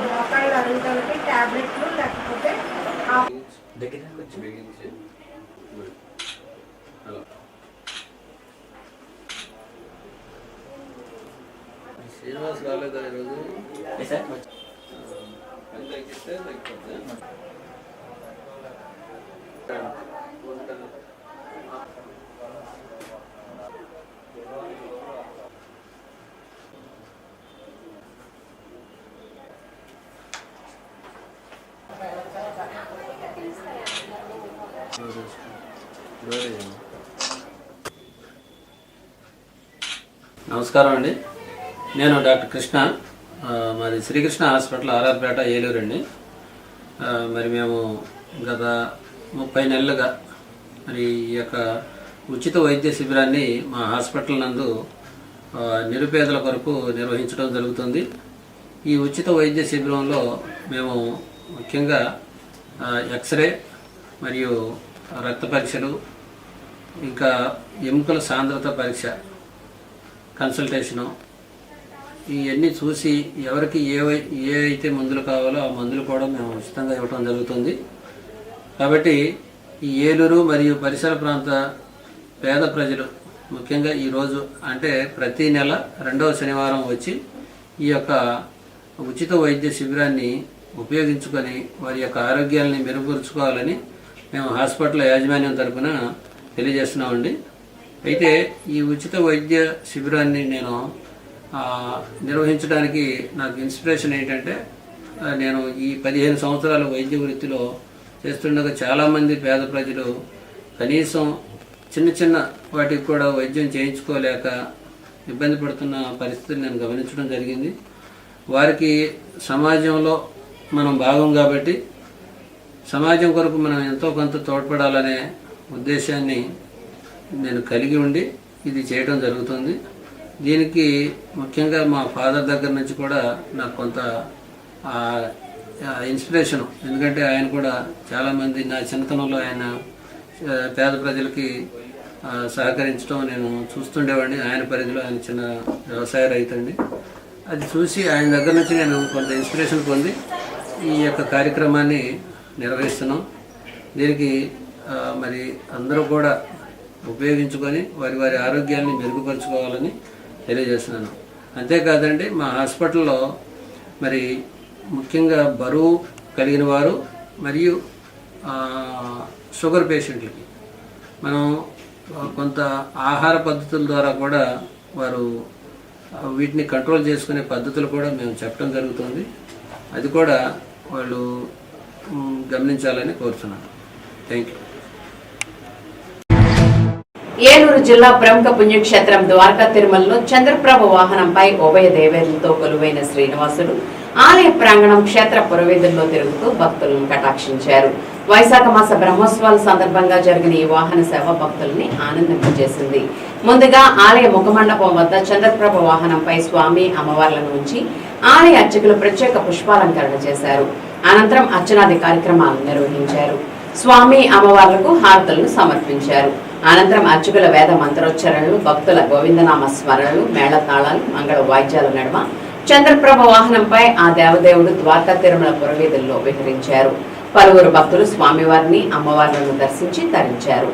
మోకాళ్ళు అరుగుదలకి టాబ్లెట్లు లేకపోతే శ్రీనివాస్ రాలేదా ఈరోజు? నమస్కారం అండి. నేను డాక్టర్ కృష్ణ, మాది శ్రీకృష్ణ హాస్పిటల్ ఆర్ఆర్పేట, ఏలూరు అండి. మరి మేము గత 30 నెలలుగా మరి ఈ యొక్క ఉచిత వైద్య శిబిరాన్ని మా హాస్పిటల్ నందు నిరుపేదల కొరకు నిర్వహించడం జరుగుతుంది. ఈ ఉచిత వైద్య శిబిరంలో మేము ముఖ్యంగా ఎక్స్రే మరియు రక్త పరీక్షలు, ఇంకా ఎముకల సాంద్రత పరీక్ష, కన్సల్టేషను, ఇవన్నీ చూసి ఎవరికి ఏ అయితే మందులు కావాలో ఆ మందులు కూడా మేము ఉచితంగా ఇవ్వడం జరుగుతుంది. కాబట్టి ఈ ఏలూరు మరియు పరిసర ప్రాంత పేద ప్రజలు ముఖ్యంగా ఈరోజు అంటే ప్రతి నెల 2వ శనివారం వచ్చి ఈ యొక్క ఉచిత వైద్య శిబిరాన్ని ఉపయోగించుకొని వారి యొక్క ఆరోగ్యాలని మెరుగుపరుచుకోవాలని మేము హాస్పిటల్ యాజమాన్యం తరఫున తెలియజేస్తున్నామండి. అయితే ఈ ఉచిత వైద్య శిబిరాన్ని నేను నిర్వహించడానికి నాకు ఇన్స్పిరేషన్ ఏంటంటే, నేను ఈ 15 సంవత్సరాల వైద్య వృత్తిలో చేస్తుండగా చాలామంది పేద ప్రజలు కనీసం చిన్న చిన్న వాటికి కూడా వైద్యం చేయించుకోలేక ఇబ్బంది పడుతున్న పరిస్థితిని నేను గమనించడం జరిగింది. వారికి సమాజంలో మనం భాగం కాబట్టి సమాజం కొరకు మనం ఎంతో కొంత తోడ్పడాలనే ఉద్దేశాన్ని నేను కలిగి ఉండి ఇది చేయడం జరుగుతుంది. దీనికి ముఖ్యంగా మా ఫాదర్ దగ్గర నుంచి కూడా నాకు కొంత ఇన్స్పిరేషను. ఎందుకంటే ఆయన కూడా చాలామంది నా చిన్నతనంలో ఆయన పేద ప్రజలకి సహకరించడం నేను చూస్తుండేవాడిని. ఆయన పరిధిలో ఆయన చిన్న వ్యవసాయ రైతండి. అది చూసి ఆయన దగ్గర నుంచి నేను కొంత ఇన్స్పిరేషన్ పొంది ఈ యొక్క కార్యక్రమాన్ని నిర్వహిస్తున్నాం. దీనికి మరి అందరూ కూడా ఉపయోగించుకొని వారి వారి ఆరోగ్యాన్ని మెరుగుపరుచుకోవాలని తెలియజేస్తున్నాను. అంతేకాదండి, మా హాస్పిటల్లో మరి ముఖ్యంగా బరువు కలిగిన వారు మరియు షుగర్ పేషెంట్లకి మనం కొంత ఆహార పద్ధతుల ద్వారా కూడా వారు వీటిని కంట్రోల్ చేసుకునే పద్ధతులు కూడా మేము చెప్పడం జరుగుతుంది. అది కూడా వాళ్ళు గమనించాలని కోరుతున్నాను. Thank you. ఏలూరు జిల్లా ప్రముఖ పుణ్యక్షేత్రం ద్వారకా తిరుమలలో చంద్రప్రభ వాహనంపై ఉభయ దేవేరులతో కొలువైన శ్రీనివాసుడు ఆలయ ప్రాంగణం క్షేత్ర పురవీధుల్లో తిరుగుతూ భక్తులను కటాక్షించారు. వైశాఖ మాస బ్రహ్మోత్సవాల సందర్భంగా జరిగిన ఈ వాహన సేవ భక్తుల్ని ఆనందింపజేసింది. ముందుగా ఆలయ ముఖమండపం వద్ద చంద్రప్రభ వాహనంపై స్వామి అమ్మవార్లను ఉంచి ఆలయ అర్చకులు ప్రత్యేక పుష్పాలంకరణ చేశారు. అనంతరం అర్చనాది కార్యక్రమాలు నిర్వహించారు. స్వామి అమ్మవార్లకు హారతులను సమర్పించారు. అనంతరం అర్చకుల వేద మంత్రోచ్చరణలు, భక్తుల గోవిందనామ స్మరణలు, మేళతాళాలు, మంగళ వాయిద్యాల నడుమ చంద్రప్రభ వాహనంపై ఆ దేవదేవుడు ద్వారకా తిరుమల పురవీధుల్లో విహరించారు. పలువురు భక్తులు స్వామివారిని, అమ్మవార్లను దర్శించి తరించారు.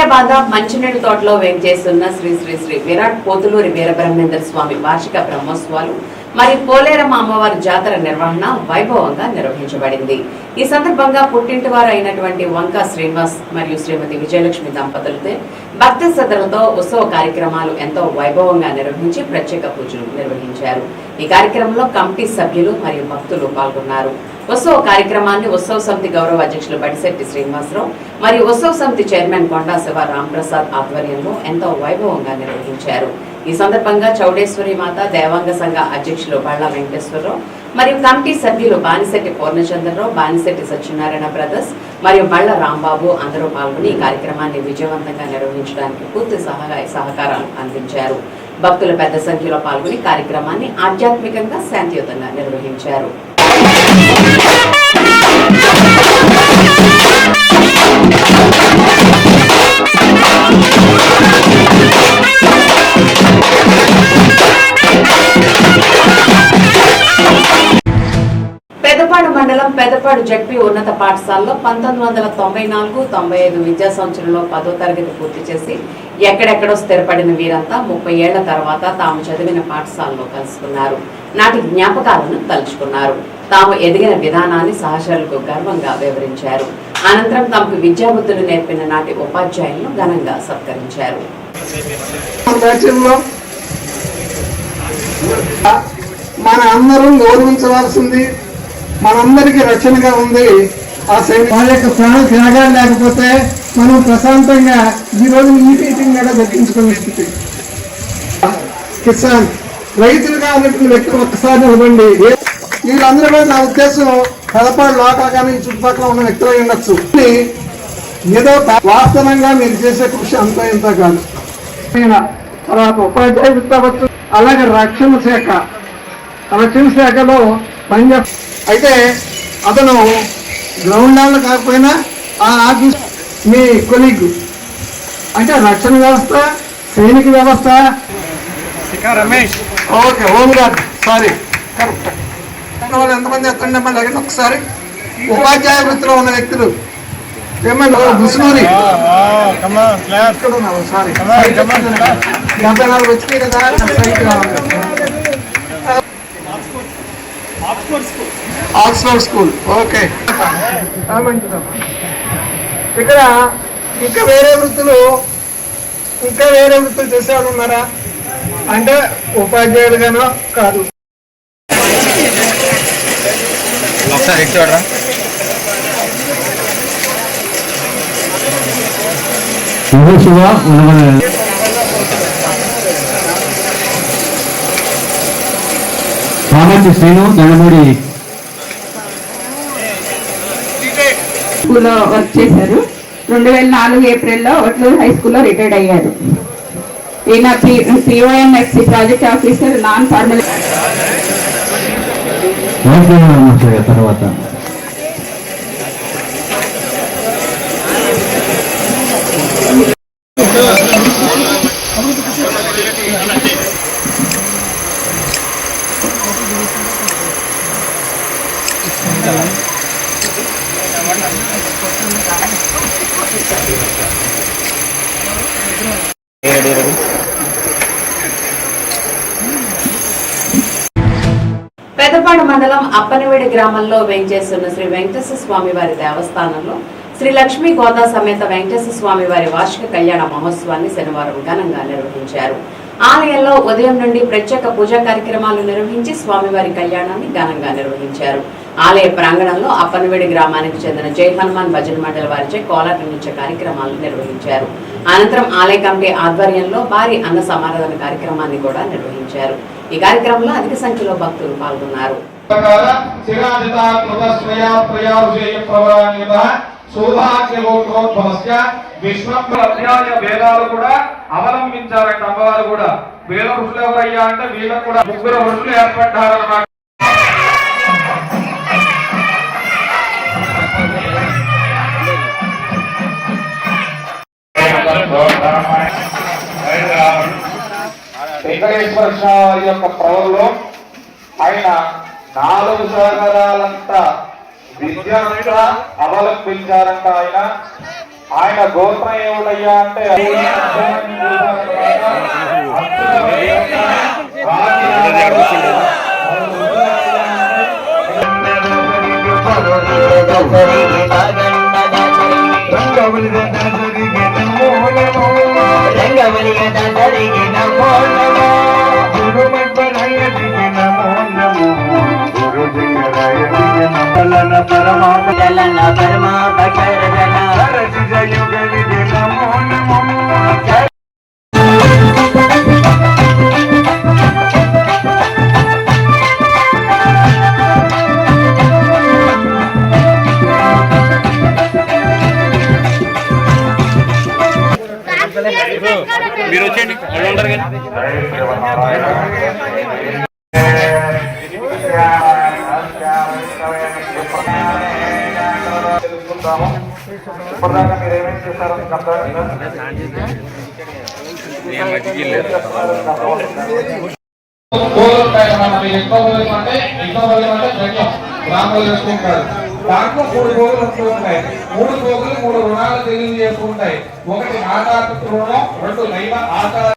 హైదరాబాద్ మంచినీళ్ళ తోటలో వేంచేస్తున్న శ్రీ శ్రీ శ్రీ విరాట్ పోతులూరి వీరబ్రహ్మేంద్ర స్వామి వార్షిక బ్రహ్మోత్సవాలు మరియు పోలేరమ్మ అమ్మవారి జాతర నిర్వహణ వైభవంగా నిర్వహించబడింది. ఈ సందర్భంగా పుట్టింటి వారు అయినటువంటి వంక శ్రీనివాస్ మరియు శ్రీమతి విజయలక్ష్మి దంపతులతో భక్తి శ్రద్ధలతో ఉత్సవ కార్యక్రమాలు ఎంతో వైభవంగా నిర్వహించి ప్రత్యేక పూజలు నిర్వహించారు. ఈ కార్యక్రమంలో కమిటీ సభ్యులు మరియు భక్తులు పాల్గొన్నారు. ఉత్సవ కార్యక్రమాన్ని ఉత్సవ సమితి గౌరవ అధ్యక్షులు బడిశెట్టి శ్రీనివాసరావు మరియు ఉత్సవ సమితి చైర్మన్ కొండా శివ రాంప్రసాద్ ఆధ్వర్యంలో ఎంతో వైభవంగా నిర్వహించారు. ఈ సందర్భంగా చౌడేశ్వరి మాత దేవాంగ సంఘ అధ్యక్షులు బళ్ళ వెంకటేశ్వరరావు మరియు కమిటీ సభ్యులు బానిశెట్టి పూర్ణచంద్రరావు, బానిశెట్టి సత్యనారాయణ బ్రదర్స్ మరియు బళ్ళ రాంబాబు అందరూ పాల్గొని ఈ కార్యక్రమాన్ని విజయవంతంగా నిర్వహించడానికి పూర్తి సహకారాలు అందించారు. భక్తులు పెద్ద సంఖ్యలో పాల్గొని కార్యక్రమాన్ని ఆధ్యాత్మికంగా శాంతియుతంగా నిర్వహించారు. పెదపాడు మండలం పెదపాడు జడ్పీ ఉన్నత పాఠశాలలో 1994-95 విద్యా సంవత్సరంలో 10వ తరగతి పూర్తి చేసి ఎక్కడెక్కడో స్థిరపడిన వీరంతా 30 ఏళ్ల తర్వాత తాము చదివిన పాఠశాలలో కలుసుకున్నారు. నాటి జ్ఞాపకాలను తలుచుకున్నారు. తాము ఎదిగిన విధానాన్ని సహచరులకు గర్వంగా వివరించారు. అనంతరం తమకు విద్యాబుద్ధులు నేర్పిన నాటి ఉపాధ్యాయులను ఘనంగా సత్కరించారు. మన అందరం గౌరవించవలసింది, మనందరికీ రక్షణగా ఉంది ఆ సైనిక. వాళ్ళ యొక్క ప్రాణ త్యాగాలు లేకపోతే మనం ప్రశాంతంగా ఈరోజు ఈ మీటింగ్ కూడా దక్కించుకునే స్థితి. కిసాన్ రైతులుగా ఉన్నటువంటి వ్యక్తులు ఒక్కసారి నిలబండి. వీళ్ళందరూ కూడా నా ఉద్దేశం పెదపాడు లోకల్ కానీ చుట్టుపక్కల ఉన్న వ్యక్తులు ఉండొచ్చు. ఏదో వాస్తవంగా మీరు చేసే కృషి అంతా ఇంత కాదు. తర్వాత ఉపాధ్యాయ విద్యావచ్చు, అలాగే రక్షణ శాఖలో పనిచేస్తా. అయితే అతను గ్రౌండ్ లెవెల్ కాకపోయినా ఆ ఆఫీస్ మీ కొలీగ్ అంటే రక్షణ వ్యవస్థ, సైనిక వ్యవస్థ, Ramesh okay home guard sorry correct వాళ్ళు ఎంతమంది ఎత్తండి మళ్ళీ అడిగిన ఒకసారి. ఉపాధ్యాయ వృత్తిలో ఉన్న వ్యక్తులు ఏమన్నా ముస్లూరి సారీ 74 వచ్చినాయి కదా. Oxford school okay. ఇక్కడ ఇంకా వేరే వృత్తులు చేసేవాళ్ళు ఉన్నారా అంటే ఉపాధ్యాయులుగానో కాదు. ఒకసారి చూడరా శివ ఉండమని కామాచి శ్రీను దండమూడి స్కూల్లో వర్క్ చేశారు. 2004 ఏప్రిల్లో ఒట్లూరు హై స్కూల్లో రిటైర్డ్ అయ్యారు. ఈయన POMXC project officer non formal. తర్వాత పెద్దపాడు మండలం అప్పనవేడి గ్రామంలో వేంచేస్తున్న శ్రీ వెంకటేశ్వర స్వామి వారి దేవస్థానంలో శ్రీ లక్ష్మీ గోదా సమేత వెంకటేశ్వర స్వామి వారి వార్షిక కళ్యాణ మహోత్సవాన్ని శనివారం ఘనంగా నిర్వహించారు. ఆలయంలో ఉదయం నుండి ప్రత్యేక పూజా కార్యక్రమాలు నిర్వహించి స్వామివారి కళ్యాణాన్ని ఘనంగా నిర్వహించారు. ఆలయ ప్రాంగణంలో అప్పనవేడి గ్రామానికి చెందిన జై హనుమాన్ భజన మండలి వారిచే కోలాట నృత్య కార్యక్రమాలు నిర్వహించారు. అనంతరం ఆలయ కమిటీ ఆధ్వర్యంలో భారీ అన్న సమారాధన కార్యక్రమాన్ని కూడా నిర్వహించారు. ఈ కార్యక్రమంలో అధిక సంఖ్యలో భక్తులు పాల్గొన్నారు. వేదాలు కూడా అవలంబించారంట. అమ్మవారు కూడా వేద ఋషులు ఎవరయ్యా అంటే వీళ్ళకు కూడా 3 ఋషులు ఏర్పడ్డారన్నమాట. వెంకటేశ్వర స్వామి యొక్క ప్రవలో ఆయన 4 సాగరాలంత విద్యనంతా అవలంబించారంట. ఆయన గోత్రం ఏమిటయ్యా అంటే మీరు వచ్చేయండి. తెలుసుకుందాము. ఇప్పటిదాకా మీరు ఏమేమి చేశారని దాంట్లో 3 పోగులు వస్తుంటాయి. 3 పోగులు 3 రుణాలు తెలియజేస్తుంటాయి. ఒకటి ఆధారిత రుణం, 2 నైవ ఆధార.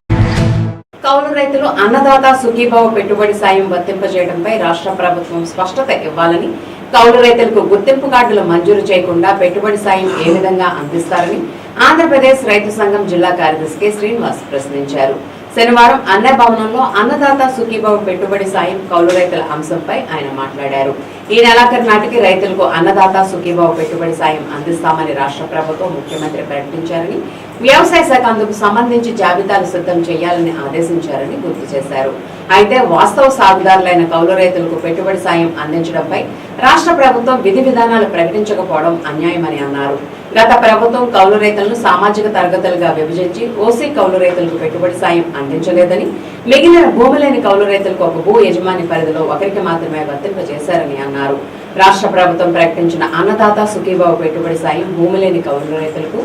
కౌలు రైతులు అన్నదాత సుఖీభావ పెట్టుబడి సాయం వర్తింపజేయడంపై రాష్ట్ర ప్రభుత్వం స్పష్టత ఇవ్వాలని, కౌలు రైతులకు గుర్తింపు కార్డులు మంజూరు చేయకుండా పెట్టుబడి సాయం ఏ విధంగా అందిస్తారని ఆంధ్రప్రదేశ్ రైతు సంఘం జిల్లా కార్యదర్శి కె శ్రీనివాస్ ప్రశ్నించారు. శనివారం అన్న భవనంలో అన్నదాత సుఖీభావ పెట్టుబడి సాయం కౌలు రైతుల అంశంపై ఆయన మాట్లాడారు. ఈ నెలాఖరు నాటికి రైతులకు అన్నదాత సుఖీభావ పెట్టుబడి సాయం అందిస్తామని రాష్ట్ర ప్రభుత్వం ముఖ్యమంత్రి ప్రకటించారని, వ్యవసాయ శాఖ అందుకు సంబంధించి జాబితాలు సిద్ధం చేయాలని ఆదేశించారని గుర్తు చేశారు. అయితే వాస్తవ సాగుదారులైన కౌలు రైతులకు పెట్టుబడి సాయం అందించడంపై రాష్ట్ర ప్రభుత్వం విధి విధానాలు ప్రకటించకపోవడం అన్యాయమని అన్నారు. గత ప్రభుత్వం కౌలు రైతులను సామాజిక తరగతులుగా విభజించి ఓసీ కౌలు రైతులకు పెట్టుబడి సాయం అందించలేదని, మిగిలిన భూమి లేని కౌలు రైతులకు ఒక భూ యజమాని పరిధిలో ఒకరికి మాత్రమే వర్తింపజేశారని అన్నారు. రాష్ట్ర ప్రభుత్వం ప్రకటించిన అన్నదాత సుఖీభావ పెట్టుబడి సాయం భూమి లేని కౌలు రైతులకు,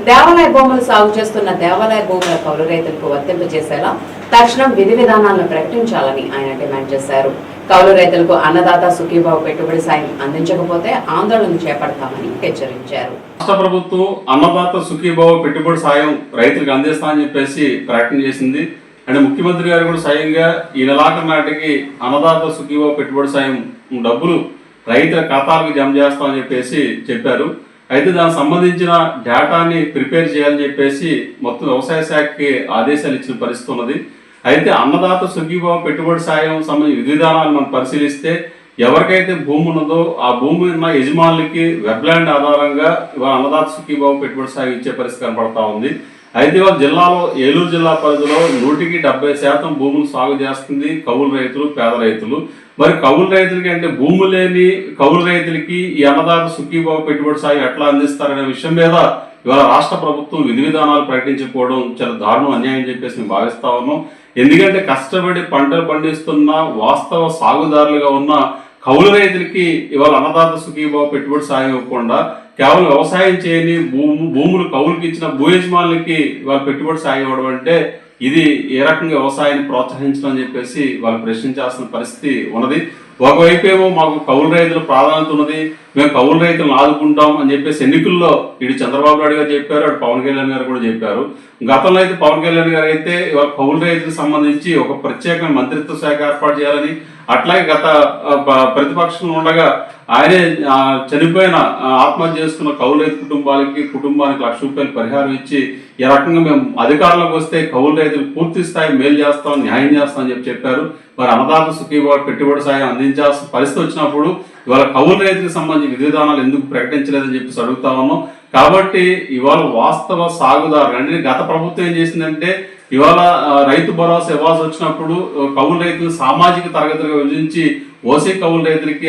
దేవాలయ భూములు సాగు చేస్తున్న దేవాలయ భూముల కౌలు రైతులకు వర్తింపజేసేలా తక్షణం విధి విధానాలను ప్రకటించాలని ఆయన డిమాండ్ చేశారు. కౌలు రైతులకు అన్నదాత సుఖీభావ పెట్టుబడి సాయం అందించకపోతే ఆందోళన చేపడతామని హెచ్చరించారు. రాష్ట్ర ప్రభుత్వం అన్నదాత సుఖీభావ పెట్టుబడి సాయం రైతులకు అందిస్తామని చెప్పేసి ప్రకటన చేసింది. అంటే ముఖ్యమంత్రి గారు కూడా స్వయంగా ఈ నెలాఖరు నాటికి అన్నదాత సుఖీభావ పెట్టుబడి సాయం డబ్బులు రైతుల ఖాతాలకు జమ చేస్తామని చెప్పేసి చెప్పారు. అయితే దానికి సంబంధించిన డేటాని ప్రిపేర్ చేయాలని చెప్పేసి మొత్తం వ్యవసాయ శాఖకి ఆదేశాలు ఇచ్చిన పరిస్థితి ఉన్నది. అయితే అన్నదాత సుఖీభావ పెట్టుబడి సాయం సంబంధించిన విధి విధానాలు మనం పరిశీలిస్తే ఎవరికైతే భూమి ఉన్నదో ఆ భూమి ఉన్న యజమానులకి వెబ్లాండ్ ఆధారంగా ఇవాళ అన్నదాత సుఖీభావ పెట్టుబడి సాయం ఇచ్చే పరిస్థితి కనపడతా ఉంది. అయితే ఇవాళ జిల్లాలో ఏలూరు జిల్లా పరిధిలో 170% భూములు సాగు చేస్తుంది కౌలు రైతులు, పేద రైతులు. మరి కౌలు రైతులకి అంటే భూములు లేని కౌలు రైతులకి ఈ అన్నదాత సుఖీభావ పెట్టుబడి సాయం ఎట్లా అందిస్తారనే విషయం మీద ఇవాళ రాష్ట్ర ప్రభుత్వం విధి విధానాలు ప్రకటించకపోవడం చాలా దారుణం, అన్యాయం చెప్పేసి మేము భావిస్తా ఉన్నాం. ఎందుకంటే కష్టపడి పంటలు పండిస్తున్న వాస్తవ సాగుదారులుగా ఉన్న కౌలు రైతులకి ఇవాళ అన్నదాత సుఖీభావ పెట్టుబడి సాయం ఇవ్వకుండా కేవలం వ్యవసాయం చేయని భూములు కౌలుకి ఇచ్చిన భూ యజమానులకి ఇవాళ పెట్టుబడి సాయం ఇవ్వడం అంటే ఇది ఏ రకంగా వ్యవసాయాన్ని ప్రోత్సహించడం అని చెప్పేసి వాళ్ళు ప్రశ్నించాల్సిన పరిస్థితి ఉన్నది. ఒకవైపు ఏమో మాకు కౌలు రైతుల ప్రాధాన్యత ఉన్నది, మేము కౌలు రైతులను ఆదుకుంటాం అని చెప్పేసి ఎన్నికల్లో ఇటు చంద్రబాబు నాయుడు గారు చెప్పారు, అటు పవన్ కళ్యాణ్ గారు కూడా చెప్పారు. గతంలో అయితే పవన్ కళ్యాణ్ గారు అయితే ఇవాళ కౌలు రైతులకు సంబంధించి ఒక ప్రత్యేకమైన మంత్రిత్వ శాఖ ఏర్పాటు చేయాలని, అట్లాగే గత ప్రతిపక్షంలో ఉండగా ఆయనే చనిపోయిన ఆత్మహత్య చేసుకున్న కౌలు రైతు కుటుంబానికి 1,00,000 రూపాయలు పరిహారం ఇచ్చి ఈ రకంగా మేము అధికారంలోకి వస్తే కౌలు రైతులు పూర్తి స్థాయి మేలు చేస్తాం, న్యాయం చేస్తాం అని చెప్పారు. మరి అన్నదాత సుఖీభావ పెట్టుబడి సాయం అందించాల్సిన పరిస్థితి వచ్చినప్పుడు ఇవాళ కౌలు రైతులకు సంబంధించిన విధి విధానాలు ఎందుకు ప్రకటించలేదని చెప్పేసి అడుగుతా ఉన్నాం. కాబట్టి ఇవాళ వాస్తవ సాగుదారు అంటే గత ప్రభుత్వం ఏం చేసిందంటే ఇవాళ రైతు భరోసా ఇవ్వాల్సి వచ్చినప్పుడు కౌలు రైతులు సామాజిక తరగతులుగా విభజించి ఓసీ కౌలు రైతులకి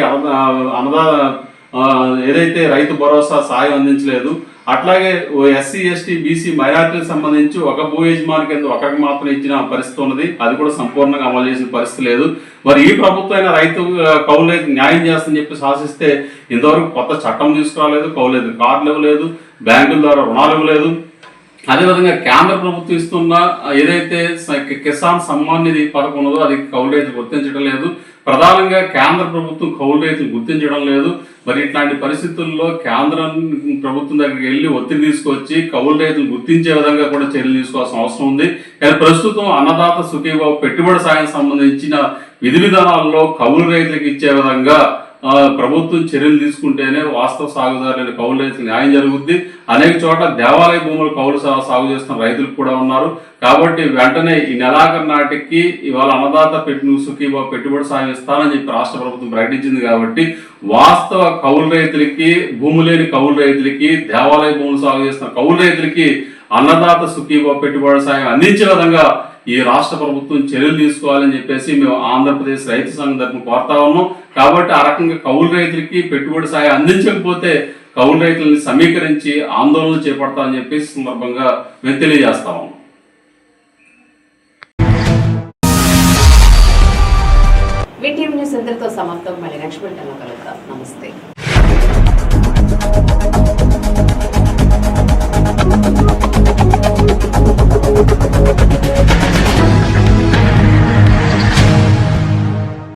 ఏదైతే రైతు భరోసా సాయం అందించలేదు, అట్లాగే ఎస్సీ ఎస్టీ బీసీ మైనార్టీలకు సంబంధించి ఒక భూ యజమాని కింద ఒకరికి మాత్రం ఇచ్చిన పరిస్థితి ఉన్నది, అది కూడా సంపూర్ణంగా అమలు చేసిన పరిస్థితి లేదు. మరి ఈ ప్రభుత్వం రైతు కౌలు రైతు న్యాయం చేస్తుందని చెప్పి శాసిస్తే ఇంతవరకు కొత్త చట్టం తీసుకురాలేదు, కౌలు రైతు కార్డులు ఇవ్వలేదు, బ్యాంకుల ద్వారా రుణాలు ఇవ్వలేదు. అదేవిధంగా కేంద్ర ప్రభుత్వం ఇస్తున్న ఏదైతే కిసాన్ సమ్మాన్ నిధి పథకం ఉన్నదో అది కౌలు రైతులు గుర్తించడం లేదు. ప్రధానంగా కేంద్ర ప్రభుత్వం కౌలు రైతులు గుర్తించడం లేదు. మరి ఇట్లాంటి పరిస్థితుల్లో కేంద్ర ప్రభుత్వం దగ్గరికి వెళ్ళి ఒత్తిడి తీసుకొచ్చి కౌలు రైతులు గుర్తించే విధంగా కూడా చర్యలు తీసుకోవాల్సిన అవసరం ఉంది. కానీ ప్రస్తుతం అన్నదాత సుఖీభావ పెట్టుబడి సాయం సంబంధించిన విధి విధానాల్లో కౌలు రైతులకు ఇచ్చే విధంగా ప్రభుత్వం చర్యలు తీసుకుంటేనే వాస్తవ సాగుదారులైన కౌలు రైతులకు న్యాయం జరుగుద్ది. అనేక చోట్ల దేవాలయ భూములు కౌలు సాగు చేస్తున్న రైతులు కూడా ఉన్నారు. కాబట్టి వెంటనే ఈ నెలాఖరు నాటికి ఇవాళ అన్నదాత సుఖీభావ పెట్టుబడి సాయం ఇస్తానని చెప్పి రాష్ట్ర ప్రభుత్వం ప్రకటించింది. కాబట్టి వాస్తవ కౌలు రైతులకి, భూమి లేని కౌలు రైతులకి, దేవాలయ భూములు సాగు చేస్తున్న కౌలు రైతులకి అన్నదాత సుఖీభావ పెట్టుబడి సాయం అందించే విధంగా ఈ రాష్ట్ర ప్రభుత్వం చర్యలు తీసుకోవాలని చెప్పేసి మేము ఆంధ్రప్రదేశ్ రైతు సంఘం తరఫున కోరుతా ఉన్నాం. కాబట్టి ఆ రకంగా కౌలు రైతులకి పెట్టుబడి సాయం అందించకపోతే కౌలు రైతులని సమీకరించి ఆందోళన చేపడతామని చెప్పేసి సందర్భంగా మేము తెలియజేస్తా ఉన్నాం. వీటీవీ న్యూస్ ఇంతటితో సమాప్తం. మళ్ళీ నెక్స్ట్ బులెటిన్లో కలుద్దాం. నమస్తే.